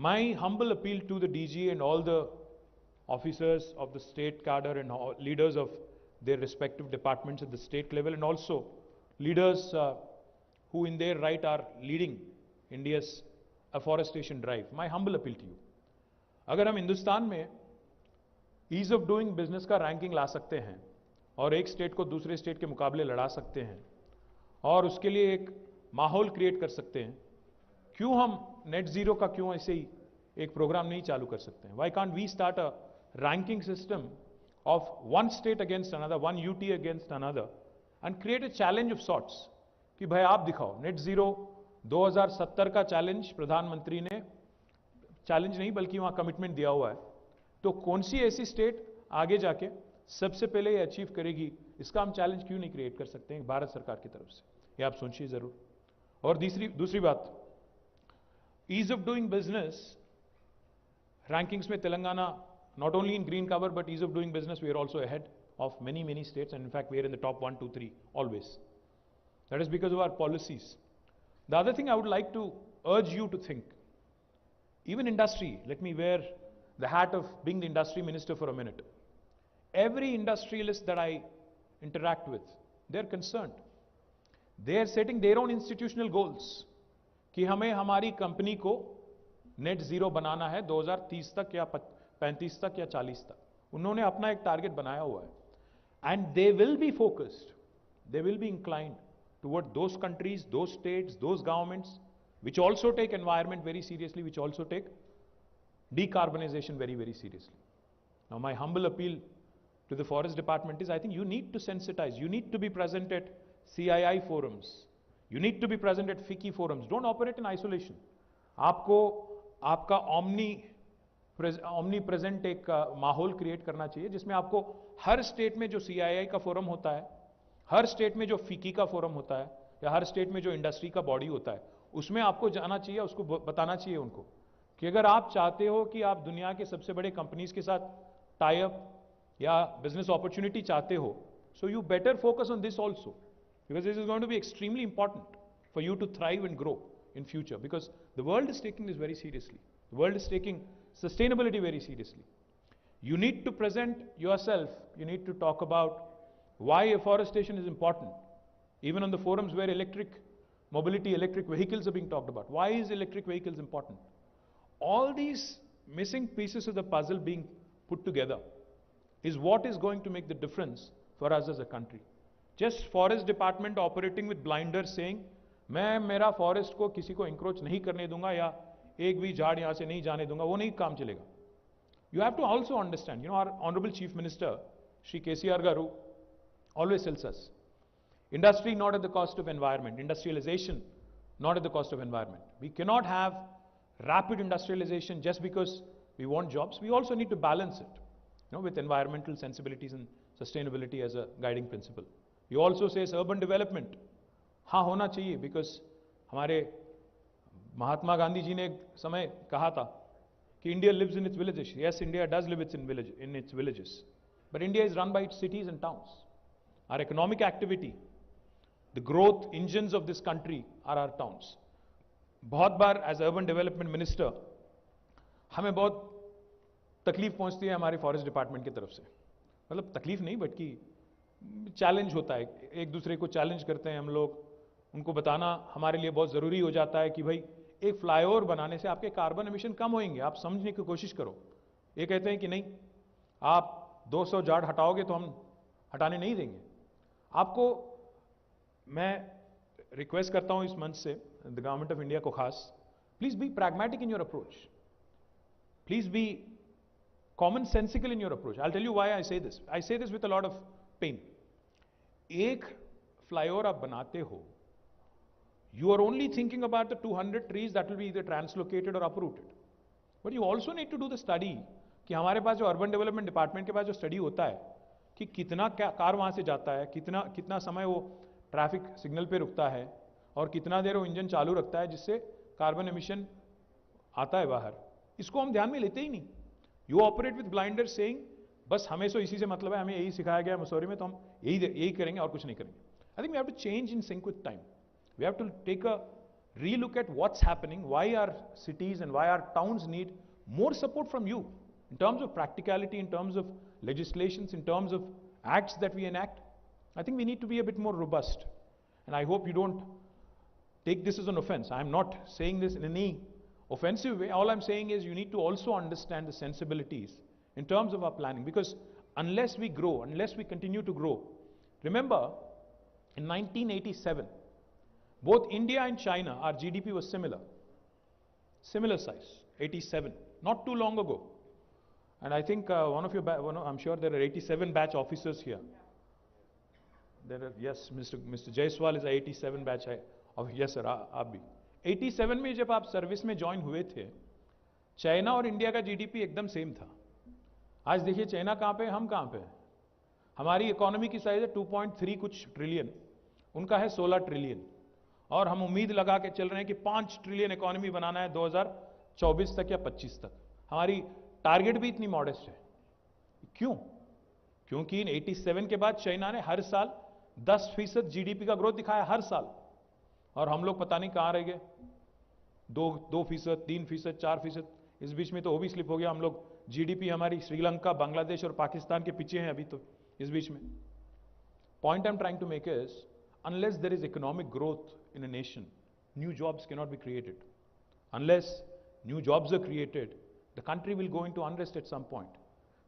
[SPEAKER 7] My humble appeal to the DG and all the officers of the state cadre and leaders of their respective departments at the state level, and also leaders who in their right are leading India's afforestation drive. My humble appeal to you, अगर हम हिंदुस्तान में ease of doing business का ranking ला सकते हैं और एक state को दूसरे स्टेट के मुकाबले लड़ा सकते हैं और उसके लिए एक माहौल क्रिएट कर सकते हैं, क्यों हम नेट जीरो का क्यों ऐसे ही एक प्रोग्राम नहीं चालू कर सकते हैं? Why can't we start a ranking system of one state against another, one UT against another, and create a challenge of sorts कि भाई आप दिखाओ नेट जीरो 2070 का चैलेंज प्रधानमंत्री ने, चैलेंज नहीं बल्कि वहां कमिटमेंट दिया हुआ है, तो कौन सी ऐसी स्टेट आगे जाके सबसे पहले ये अचीव करेगी, इसका हम चैलेंज क्यों नहीं क्रिएट कर सकते हैं भारत सरकार की तरफ से? ये आप सोचिए जरूर। और दूसरी बात, ease of doing business rankings में Telangana not only in green cover but ease of doing business, we are also ahead of many states, and in fact we are in the top 1, 2, 3 always. That is because of our policies. The other thing I would like to urge you to think, even industry, let me wear the hat of being the industry minister for a minute. Every industrialist that I interact with, they're concerned. They are setting their own institutional goals कि हमें हमारी company को net zero बनाना है 2030 तक या 35 तक या 40 तक। उन्होंने अपना एक टारगेट बनाया हुआ है, and they will be focused, they will be inclined toward those countries, those states, those governments which also take environment very seriously, which also take decarbonization very seriously. Now my humble appeal to the forest department is, I think you need to sensitize, you need to be present at CII forums, you need to be present at FICCI forums. Don't operate in isolation. आपको आपका omni present एक माहौल create करना चाहिए जिसमें आपको हर state में जो CII का फोरम होता है, हर स्टेट में जो FICCI का फोरम होता है, या हर स्टेट में जो इंडस्ट्री का बॉडी होता है, उसमें आपको जाना चाहिए, उसको बताना चाहिए उनको कि अगर आप चाहते हो कि आप दुनिया के सबसे बड़े कंपनीज के साथ टाई अप या बिजनेस अपॉर्चुनिटी चाहते हो, so you better focus on this also, because this is going to be extremely important for you to thrive and grow in future, because the world is taking this very seriously. The world is taking sustainability very seriously. You need to present yourself, you need to talk about why afforestation is important. Even on the forums where electric mobility, electric vehicles are being talked about. Why is electric vehicles important? All these missing pieces of the puzzle being put together is what is going to make the difference for us as a country. Just forest department operating with blinders saying, मैं मेरा forest को किसी को encroach नहीं करने दूंगा या एक भी झाड़ यहां से नहीं जाने दूंगा, वो नहीं काम चलेगा. You have to also understand, our Honorable Chief Minister, Shri KTR Garu, always tells us, industry not at the cost of environment, industrialization not at the cost of environment. We cannot have rapid industrialization just because we want jobs. We also need to balance it, with environmental sensibilities and sustainability as a guiding principle. He also says urban development, हाँ होना चाहिए, because हमारे महात्मा गांधी जी ने एक समय कहा था कि India lives in its villages. Yes, India does live in its villages, but India is run by its cities and towns. Our economic activity, the growth engines of this country are our towns. बहुत बार as urban development minister हमें बहुत तकलीफ पहुंचती है हमारे forest department की तरफ से. मतलब तकलीफ नहीं, बल्कि चैलेंज होता है, एक दूसरे को चैलेंज करते हैं हम लोग. उनको बताना हमारे लिए बहुत ज़रूरी हो जाता है कि भाई एक फ्लाईओवर बनाने से आपके कार्बन एमिशन कम होंगे, आप समझने की कोशिश करो। ये कहते हैं कि नहीं, आप 200 झाड़ हटाओगे तो हम हटाने नहीं देंगे आपको। मैं रिक्वेस्ट करता हूं इस मंच से द गवर्नमेंट ऑफ इंडिया को खास, please be pragmatic in your approach, please be common sensical in your approach. I tell you why I say this with a lot of pain. एक फ्लाईओवर आप बनाते हो, you are only thinking about the 200 trees that will be either translocated or uprooted, but you also need to do the study कि हमारे पास जो urban development department के पास जो study होता है कि कितना कार वहां से जाता है, कितना समय वो ट्रैफिक सिग्नल पे रुकता है और कितना देर वो इंजन चालू रखता है जिससे कार्बन एमिशन आता है बाहर, इसको हम ध्यान में लेते ही नहीं। You operate with blinder saying बस हमें तो इसी से मतलब है, हमें यही सिखाया गया मसूरी में तो हम यही करेंगे और कुछ नहीं करेंगे। I think we have to change in sync with time. We have to take a relook at what's happening, why our cities and why our towns need more support from you in terms of practicality, in terms of legislations, in terms of acts that we enact. I think we need to be a bit more robust. And I hope you don't take this as an offense. I'm not saying this in any offensive way. All I'm saying is you need to also understand the sensibilities in terms of our planning. Because unless we grow, unless we continue to grow, remember in 1987, both India and China, our GDP was similar size, 87, not too long ago. And I think one of your, I'm sure there are 87 batch officers here. There are, yes, Mr. Jaiswal is a 87 batch of, yes sir, आप भी 87 में जब आप service में join हुए थे, China और India का जीडीपी एकदम सेम था। आज देखिए चाइना कहाँ पे, हम कहाँ पे हैं। हमारी इकोनॉमी की साइज है 2.3 कुछ ट्रिलियन, उनका है 16 ट्रिलियन, और हम उम्मीद लगा के चल रहे हैं कि 5 ट्रिलियन इकोनॉमी बनाना है 2024 तक या 25 तक। हमारी टारगेट भी इतनी मॉडेस्ट है। क्यों? क्योंकि इन 87 के बाद चाइना ने हर साल 10% जीडीपी का ग्रोथ दिखाया, हर साल, और हम लोग पता नहीं कहां रह गए, 2%, 3%, 4%। इस बीच में तो वो भी स्लिप हो गया। हम लोग जीडीपी हमारी श्रीलंका, बांग्लादेश और पाकिस्तान के पीछे हैं अभी तो इस बीच में। Point I am trying to make is unless there is economic growth in a nation, new jobs cannot be created. Unless new jobs are created, the country will go into unrest at some point.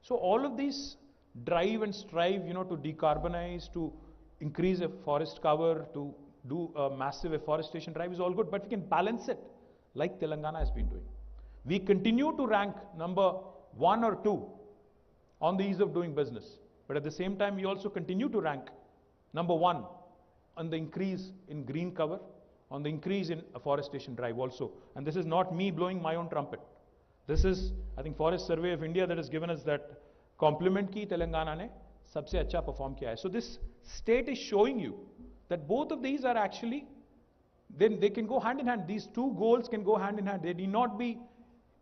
[SPEAKER 7] So all of these drive and strive, to decarbonize, to increase a forest cover, to do a massive afforestation drive is all good, but we can balance it like Telangana has been doing. We continue to rank number 1 or 2 on the ease of doing business, but at the same time we also continue to rank number 1 on the increase in green cover, on the increase in afforestation drive also. And this is not me blowing my own trumpet. This is, I think, Forest Survey of India that has given us that compliment ki Telangana ne sabse acha perform kiya hai. So this state is showing you that both of these are actually, then they can go hand in hand. These two goals can go hand in hand. They need not be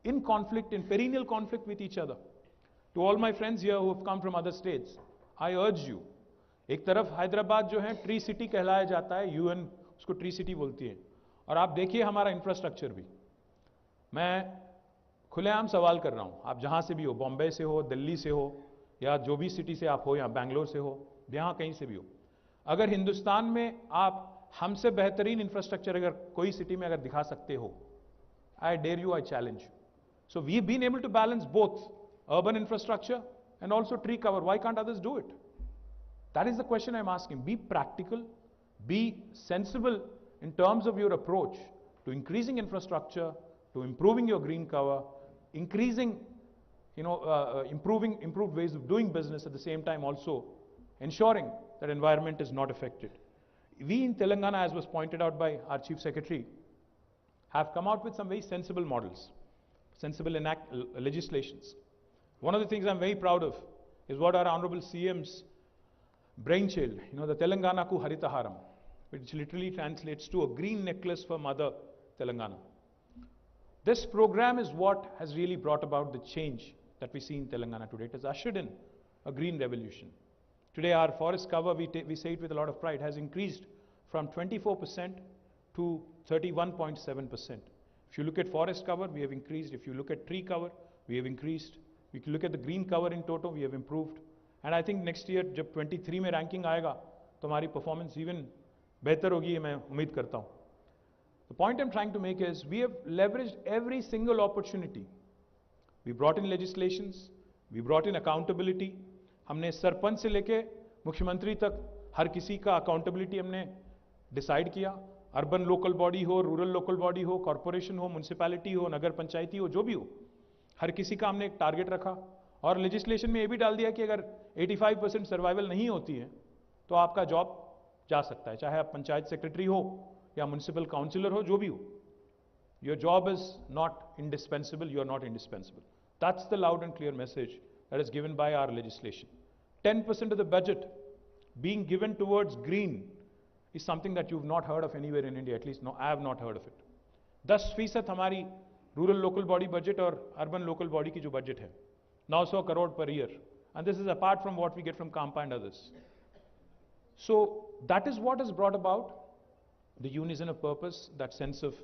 [SPEAKER 7] in conflict, in perennial conflict with each other. To all my friends here who have come from other states, I urge you, एक तरफ हैदराबाद जो है tree city कहलाया जाता है, UN उसको tree city बोलती है, और आप देखिए हमारा इंफ्रास्ट्रक्चर भी। मैं खुलेआम सवाल कर रहा हूं, आप जहां से भी हो, बॉम्बे से हो, दिल्ली से हो, या जो भी सिटी से आप हो, या बैंगलोर से हो, यहां कहीं से भी हो, अगर हिंदुस्तान में आप हमसे बेहतरीन इंफ्रास्ट्रक्चर अगर कोई सिटी में अगर दिखा सकते हो, I dare you, I challenge you. So we been able to balance both urban infrastructure and also tree cover. Why can't others do it? That is the question I'm asking. Be practical, be sensible in terms of your approach to increasing infrastructure, to improving your green cover, increasing, improved ways of doing business, at the same time also ensuring that environment is not affected. We in Telangana, as was pointed out by our Chief Secretary, have come out with some very sensible models, sensible legislations. One of the things I'm very proud of is what our Honorable CM's brainchild, the Telangana Ku Haritaharam, which literally translates to a green necklace for Mother Telangana. This program is what has really brought about the change that we see in Telangana today. It has ushered in a green revolution. Today our forest cover, we say it with a lot of pride, has increased from 24% to 31.7%. If you look at forest cover, we have increased. If you look at tree cover, we have increased. If you look at the green cover in total, we have improved. And I think next year, जब 23 में ranking आएगा, तो हमारी performance even बेहतर होगी, मैं उम्मीद करता हूँ. The point I'm trying to make is we have leveraged every single opportunity. We brought in legislations, we brought in accountability. हमने सरपंच से लेके मुख्यमंत्री तक हर किसी का अकाउंटेबिलिटी हमने डिसाइड किया. अर्बन लोकल बॉडी हो, रूरल लोकल बॉडी हो, कॉर्पोरेशन हो, म्युनिसिपैलिटी हो, नगर पंचायती हो, जो भी हो, हर किसी का हमने एक टारगेट रखा. और लेजिस्लेशन में ये भी डाल दिया कि अगर 85% सर्वाइवल नहीं होती है तो आपका जॉब जा सकता है, चाहे आप पंचायत सेक्रेटरी हो या म्युनिसिपल काउंसिलर हो, जो भी हो. Your job is not indispensable, you are not indispensable. That's the loud and clear message that is given by our legislation. 10% of the budget being given towards green is something that you've not heard of anywhere in India, at least no, I have not heard of it. 10% हमारी rural local body budget और urban local body की जो budget है 900 crore per year, and this is apart from what we get from CAMPA and others. So that is what has brought about the unison of purpose, that sense of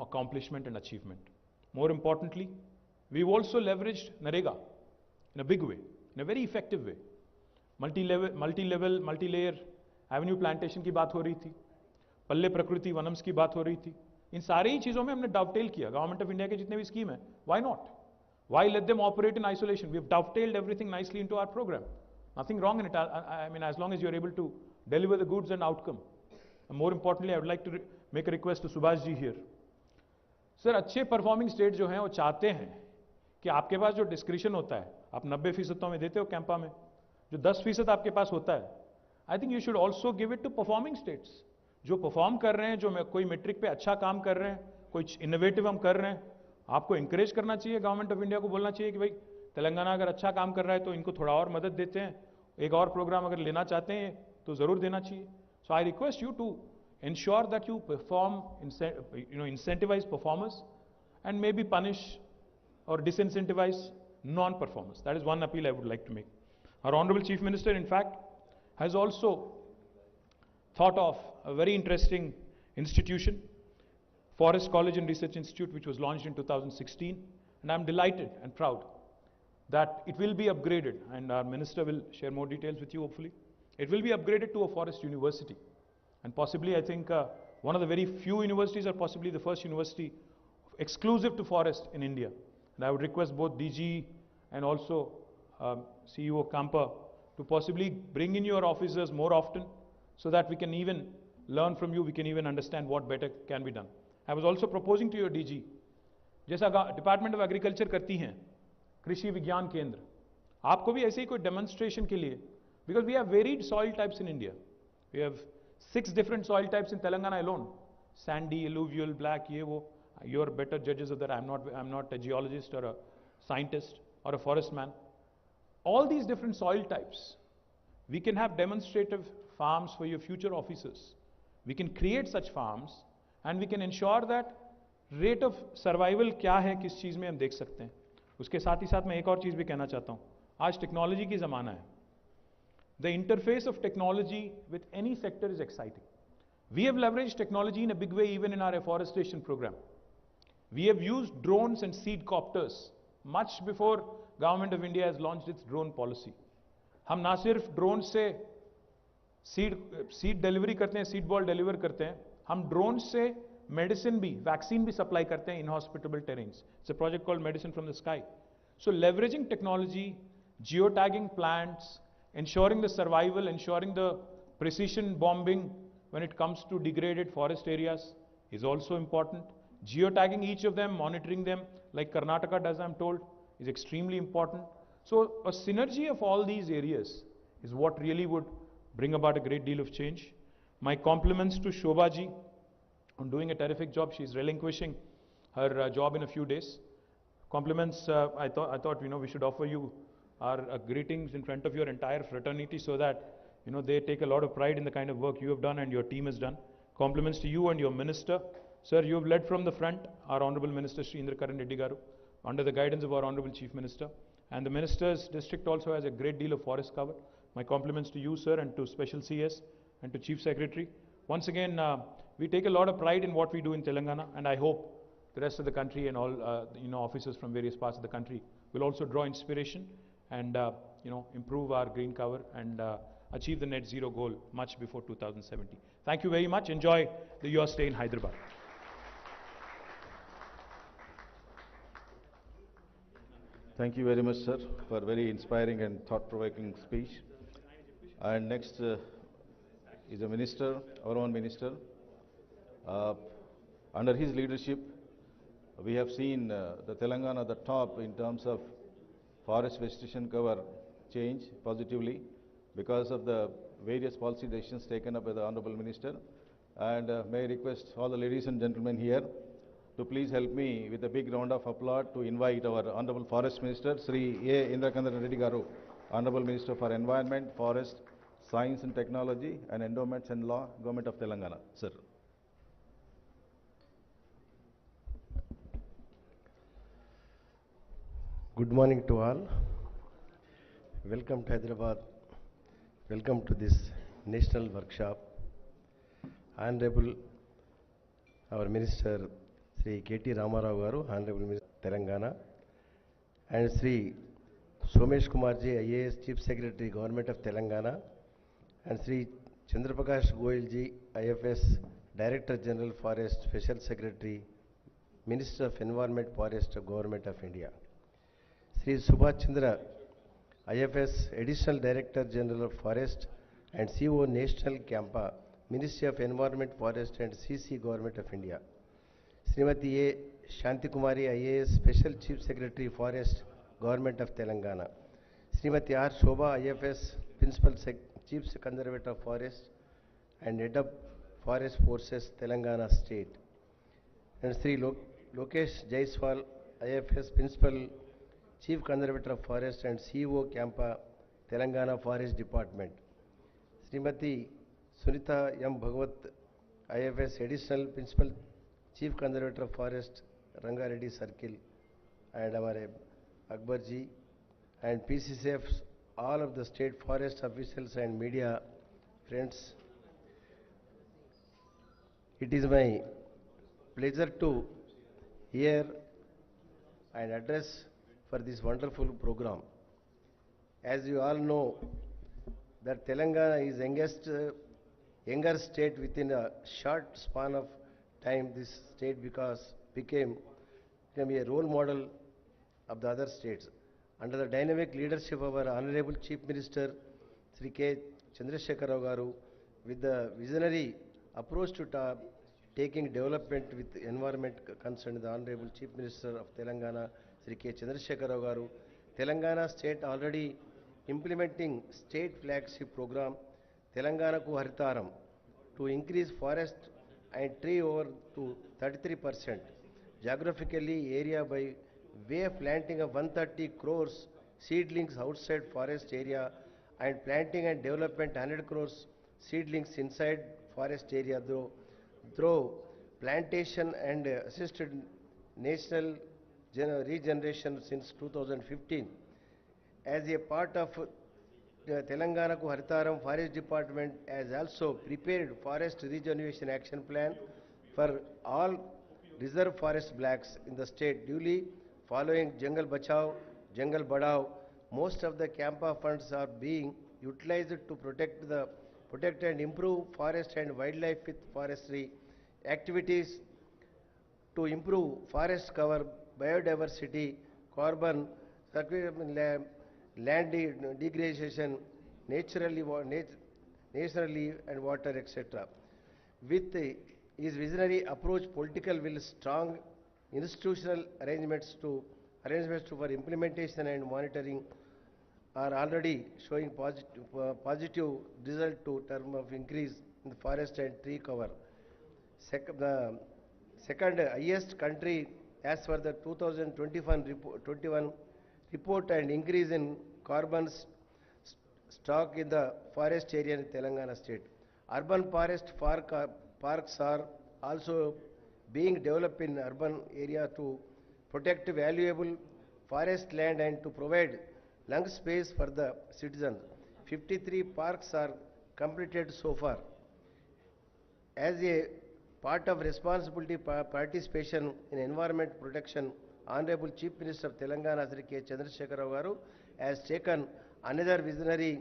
[SPEAKER 7] accomplishment and achievement. More importantly, we've also leveraged Narega in a big way, in a very effective way. Multi-level, multi-layer Avenue plantation की बात हो रही थी, पल्ले प्रकृति वनम्स की बात हो रही थी. इन सारी ही चीजों में हमने डवटेल किया. गवर्नमेंट ऑफ इंडिया के जितने भी स्कीम है, why not, why let them operate in isolation. We have dovetailed everything nicely into our programme. Nothing wrong in it. I mean, as long as you are able to deliver the goods and outcome. More importantly, I would like to make a request to Subhash ji here. Sir, अच्छे performing state जो हैं वो चाहते हैं कि आपके पास जो discretion होता है, आप 90% में देते हो कैंपा में, जो 10% आपके पास होता है, I think you should also give it to performing states. जो परफॉर्म कर रहे हैं, जो कोई मेट्रिक पे अच्छा काम कर रहे हैं, कोई इनोवेटिव हम कर रहे हैं, आपको इंकरेज करना चाहिए. गवर्नमेंट ऑफ इंडिया को बोलना चाहिए कि भाई तेलंगाना अगर अच्छा काम कर रहा है तो इनको थोड़ा और मदद देते हैं, एक और प्रोग्राम अगर लेना चाहते हैं तो जरूर देना चाहिए. So I request you to ensure that you perform, incentivize performers and maybe punish or disincentivize non-performers. That is one appeal I would like to make. Our Honorable Chief Minister, in fact, has also thought of a very interesting institution, Forest College and Research Institute, which was launched in 2016, and I'm delighted and proud that it will be upgraded, and our minister will share more details with you hopefully. It will be upgraded to a forest university, and possibly I think one of the very few universities, or possibly the first university exclusive to forest in India. And I would request both DG and also CEO CAMPA to possibly bring in your officers more often, so that we can even learn from you, we can even understand what better can be done. I was also proposing to your DG, जैसा department of agriculture करती हैं कृषि विज्ञान केंद्र, आपको भी ऐसे ही कोई डेमोन्स्ट्रेशन के लिए, because we have varied soil types in India. We have 6 different soil types in Telangana alone, sandy, alluvial, black, ये वो. You're better judges of that. I'm not a geologist or a scientist or a forest man. All these different soil types, we can have demonstrative farms for your future officers. We can create such farms and we can ensure that rate of survival क्या है, किस चीज़ में हम देख सकते हैं. उसके साथ ही साथ मैं एक और चीज़ भी कहना चाहता हूँ. आज टेक्नोलॉजी की ज़माना है. The interface of technology with any sector is exciting. We have leveraged technology in a big way even in our afforestation program. We have used drones and seed copters much before Government of India has launched its drone policy. हम ना सिर्फ drone से seed delivery करते हैं, seed ball deliver करते हैं, हम drone से मेडिसिन भी, वैक्सीन भी सप्लाई करते हैं inhospitable terrains. It's a project called medicine from the sky. So leveraging technology, geotagging plants, ensuring the survival, ensuring the precision bombing when it comes to degraded forest areas is also important. Geotagging each of them, monitoring them like Karnataka does, I'm told, is extremely important. So a synergy of all these areas is what really would bring about a great deal of change. My compliments to Shobha ji on doing a terrific job. She's relinquishing her job in a few days. Compliments, I thought we should offer you our greetings in front of your entire fraternity, so that they take a lot of pride in the kind of work you have done and your team has done. Compliments to you and your minister. Sir, you have led from the front, our Honorable Minister Shri Indrakaran Reddy Garu, under the guidance of our Honorable Chief Minister. And the Minister's district also has a great deal of forest cover. My compliments to you, sir, and to Special CS and to Chief Secretary. Once again, we take a lot of pride in what we do in Telangana, and I hope the rest of the country and all officers from various parts of the country will also draw inspiration and improve our green cover and achieve the net zero goal much before 2070. Thank you very much. Enjoy your stay in Hyderabad.
[SPEAKER 2] Thank you very much, sir, for very inspiring and thought-provoking speech. And next is a minister, our own minister. Under his leadership, we have seen the Telangana at the top in terms of forest vegetation cover change positively because of the various policy decisions taken up by the Honorable Minister. And may I request all the ladies and gentlemen here to please help me with a big round of applause to invite our Honorable Forest Minister, Sri A. Indrakaran Reddy Garu, Honorable Minister for Environment, Forest, Science and Technology and Endowments and Law, Government of Telangana. Sir.
[SPEAKER 8] Good morning to all. Welcome to Hyderabad. Welcome to this national workshop. Honorable our Minister Sri KT Ramarao Garu, Honorable Minister Telangana, and Sri Somesh Kumarji, IAS Chief Secretary, Government of Telangana, and Sri Chandraprakash Goyalji, IFS Director General Forest, Special Secretary, Minister of Environment, Forest, Government of India. Sri Subhash Chandra, IFS Additional Director General of Forest and CO National CAMPA, Ministry of Environment, Forest and CC, Government of India. Srimati A. Shanti Kumari, IAS Special Chief Secretary, Forest, Government of Telangana. Srimati R. Shobha, IFS Principal Chief Conservator of Forest and Head of Forest Forces, Telangana State. And Sri Lokesh Jaiswal, IFS Principal Chief Conservator of Forest and CEO CAMPA, Telangana Forest Department. Srimati Sunita M. Bhagavat, IFS Additional Principal Chief Conservator of Forest, Rangareddy Circle, and our Akbarji, and PCCFs, all of the state forest officials and media friends. It is my pleasure to hear and address for this wonderful program. As you all know, that Telangana is younger state within a short span of time. This state became a role model of the other states. Under the dynamic leadership of our Honorable Chief Minister Sri K. Chandrasekhar Rao Garu, with the visionary approach to taking development with environment concerned, the Honorable Chief Minister of Telangana Sri K. Chandrasekhar Rao Garu, Telangana state already implementing state flagship program Telangana Ku Haritaram to increase forest and tree over to 33%, geographically area by way of planting of 130 crores seedlings outside forest area and planting and development 100 crores seedlings inside forest area through plantation and assisted national regeneration since 2015. As a part of Telangana Ku Haritaram, Forest Department has also prepared forest regeneration action plan for all reserve forest blocks in the state, duly following Jangal Bachao, Jangal Badao. Most of the CAMPA funds are being utilized to protect and improve forest and wildlife with forestry activities to improve forest cover, biodiversity, carbon, land degradation, naturally and water, etc. With his visionary approach, political will, strong institutional arrangements for implementation and monitoring are already showing positive result to term of increase in the forest and tree cover. The second highest country as per the 2021 report and increase in carbon stock in the forest area in Telangana state. Urban forest parks are also being developed in urban area to protect valuable forest land and to provide lung space for the citizens. 53 parks are completed so far. As a part of responsibility participation in environment protection, Honorable Chief Minister of Telangana Sri K. Chandrasekhar Rao Garu has taken another visionary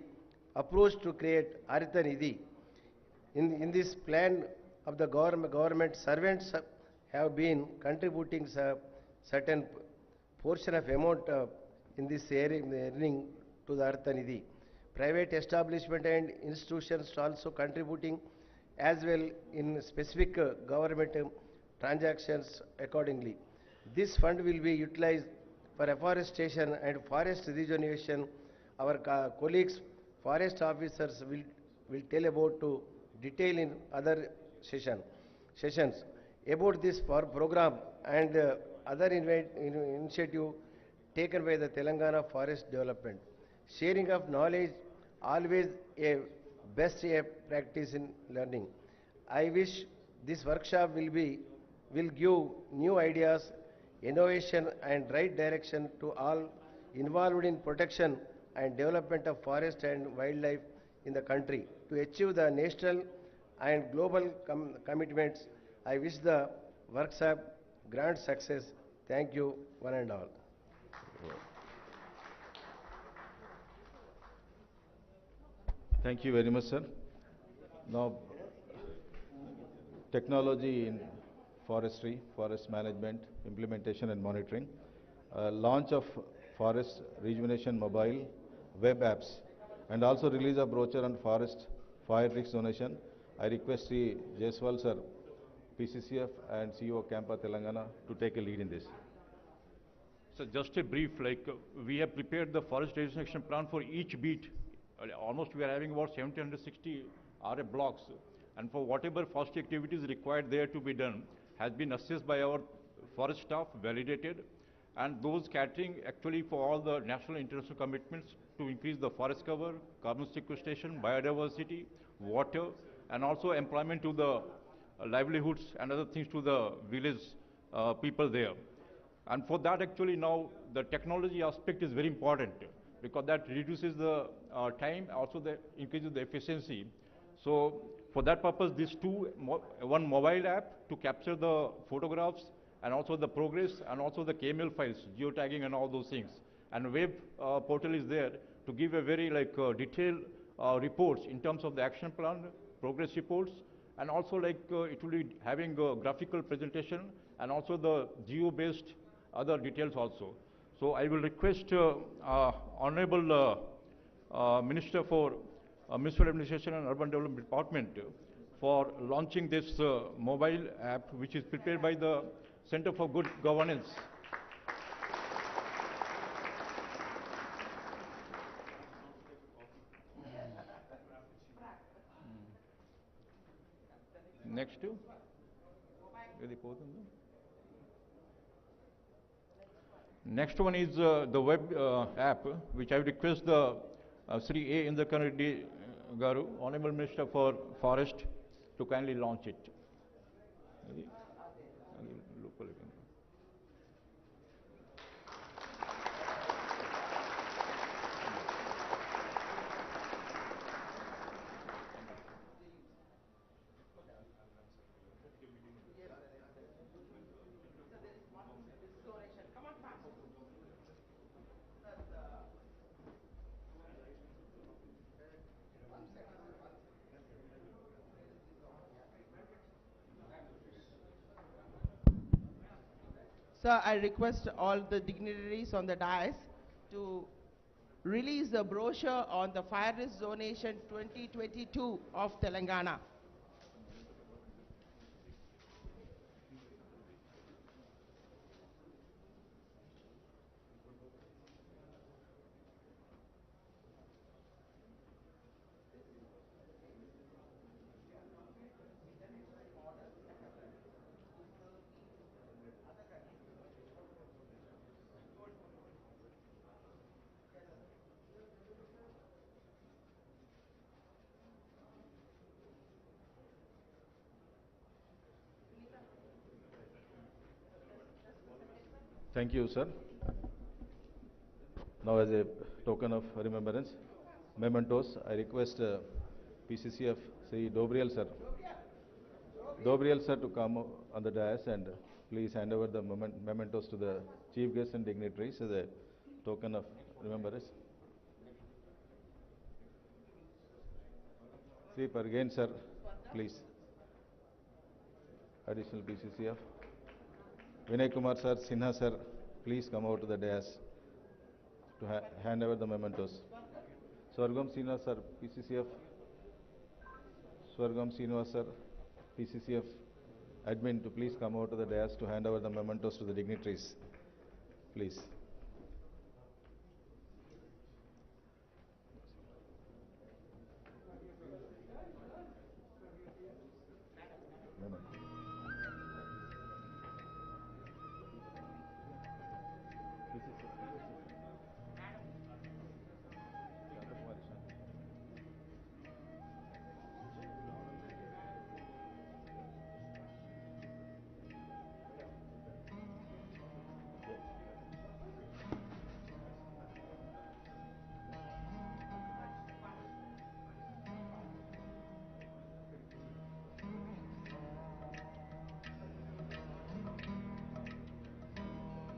[SPEAKER 8] approach to create Artha Nidhi. In this plan of the government servants have been contributing certain portion of amount in this area in the earning to the Artha Nidhi. Private establishment and institutions also contributing as well in specific government transactions accordingly. This fund will be utilized for afforestation and forest regeneration. Our colleagues, forest officers will tell about to detail in other sessions about this program and other initiative taken by the Telangana Forest Development. Sharing of knowledge always a best practice in learning. I wish this workshop will give new ideas, innovation and right direction to all involved in protection and development of forest and wildlife in the country. To achieve the national and global commitments, I wish the workshop grand success. Thank you, one and all.
[SPEAKER 2] Thank you very much, sir. Now, technology in forestry, forest management, implementation and monitoring, launch of forest rejuvenation mobile web apps, and also release of brochure on forest fire risk donation. I request Sri Jaiswal sir, PCCF and CEO CAMPA Telangana to take a lead in this.
[SPEAKER 7] So just a brief, we have prepared the forest rejuvenation plan for each beat. Almost we are having about 760 RF blocks, and for whatever forest activities required there to be done has been assessed by our forest staff, validated, and those catering actually for all the national and international commitments to increase the forest cover, carbon sequestration, biodiversity, water, and also employment to the livelihoods and other things to the village people there. And for that actually now the technology aspect is very important because that reduces the time, also that increases the efficiency. So for that purpose, these one mobile app to capture the photographs and also the progress and also the KML files, geotagging and all those things. And web portal is there to give a very detailed reports in terms of the action plan, progress reports, and also it will be having a graphical presentation and also the geo-based other details also. So I will request Honorable Minister for Municipal Administration and Urban Development Department for launching this mobile app which is prepared by the Center for Good Governance. Next to next one is the web app, which I request the Sri A. Indrakaran Garu, Honorable Minister for Forest, to kindly launch it.
[SPEAKER 3] Sir, I request all the dignitaries on the dais to release the brochure on the Fire Risk Donation 2022 of Telangana.
[SPEAKER 2] Thank you, sir. Now, as a token of remembrance, mementos, I request PCCF Sri Dobriel sir. Dobriel sir to come on the dais and please hand over the mementos to the chief guests and dignitaries as a token of remembrance. Sri Pargain sir, please. Additional PCCF. Vinay Kumar sir, Sinha sir, please come out to the dais to hand over the mementos. Swargam Sinha sir, PCCF. Swargam Sinha sir, PCCF admin to please come out to the dais to hand over the mementos to the dignitaries. Please.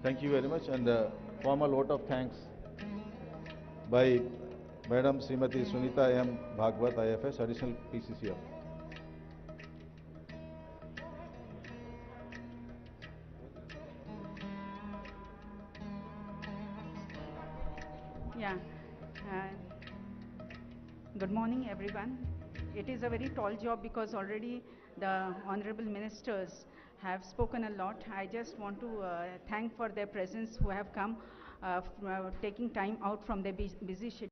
[SPEAKER 2] Thank you very much, and formal vote of thanks by Madam Srimati Sunita M. Bhagwat, IFS, Additional PCCF.
[SPEAKER 9] Yeah. Uh, Good morning, everyone. It is a very tall job because already the honorable ministers have spoken a lot. I just want to thank for their presence who have come, taking time out from their busy schedule.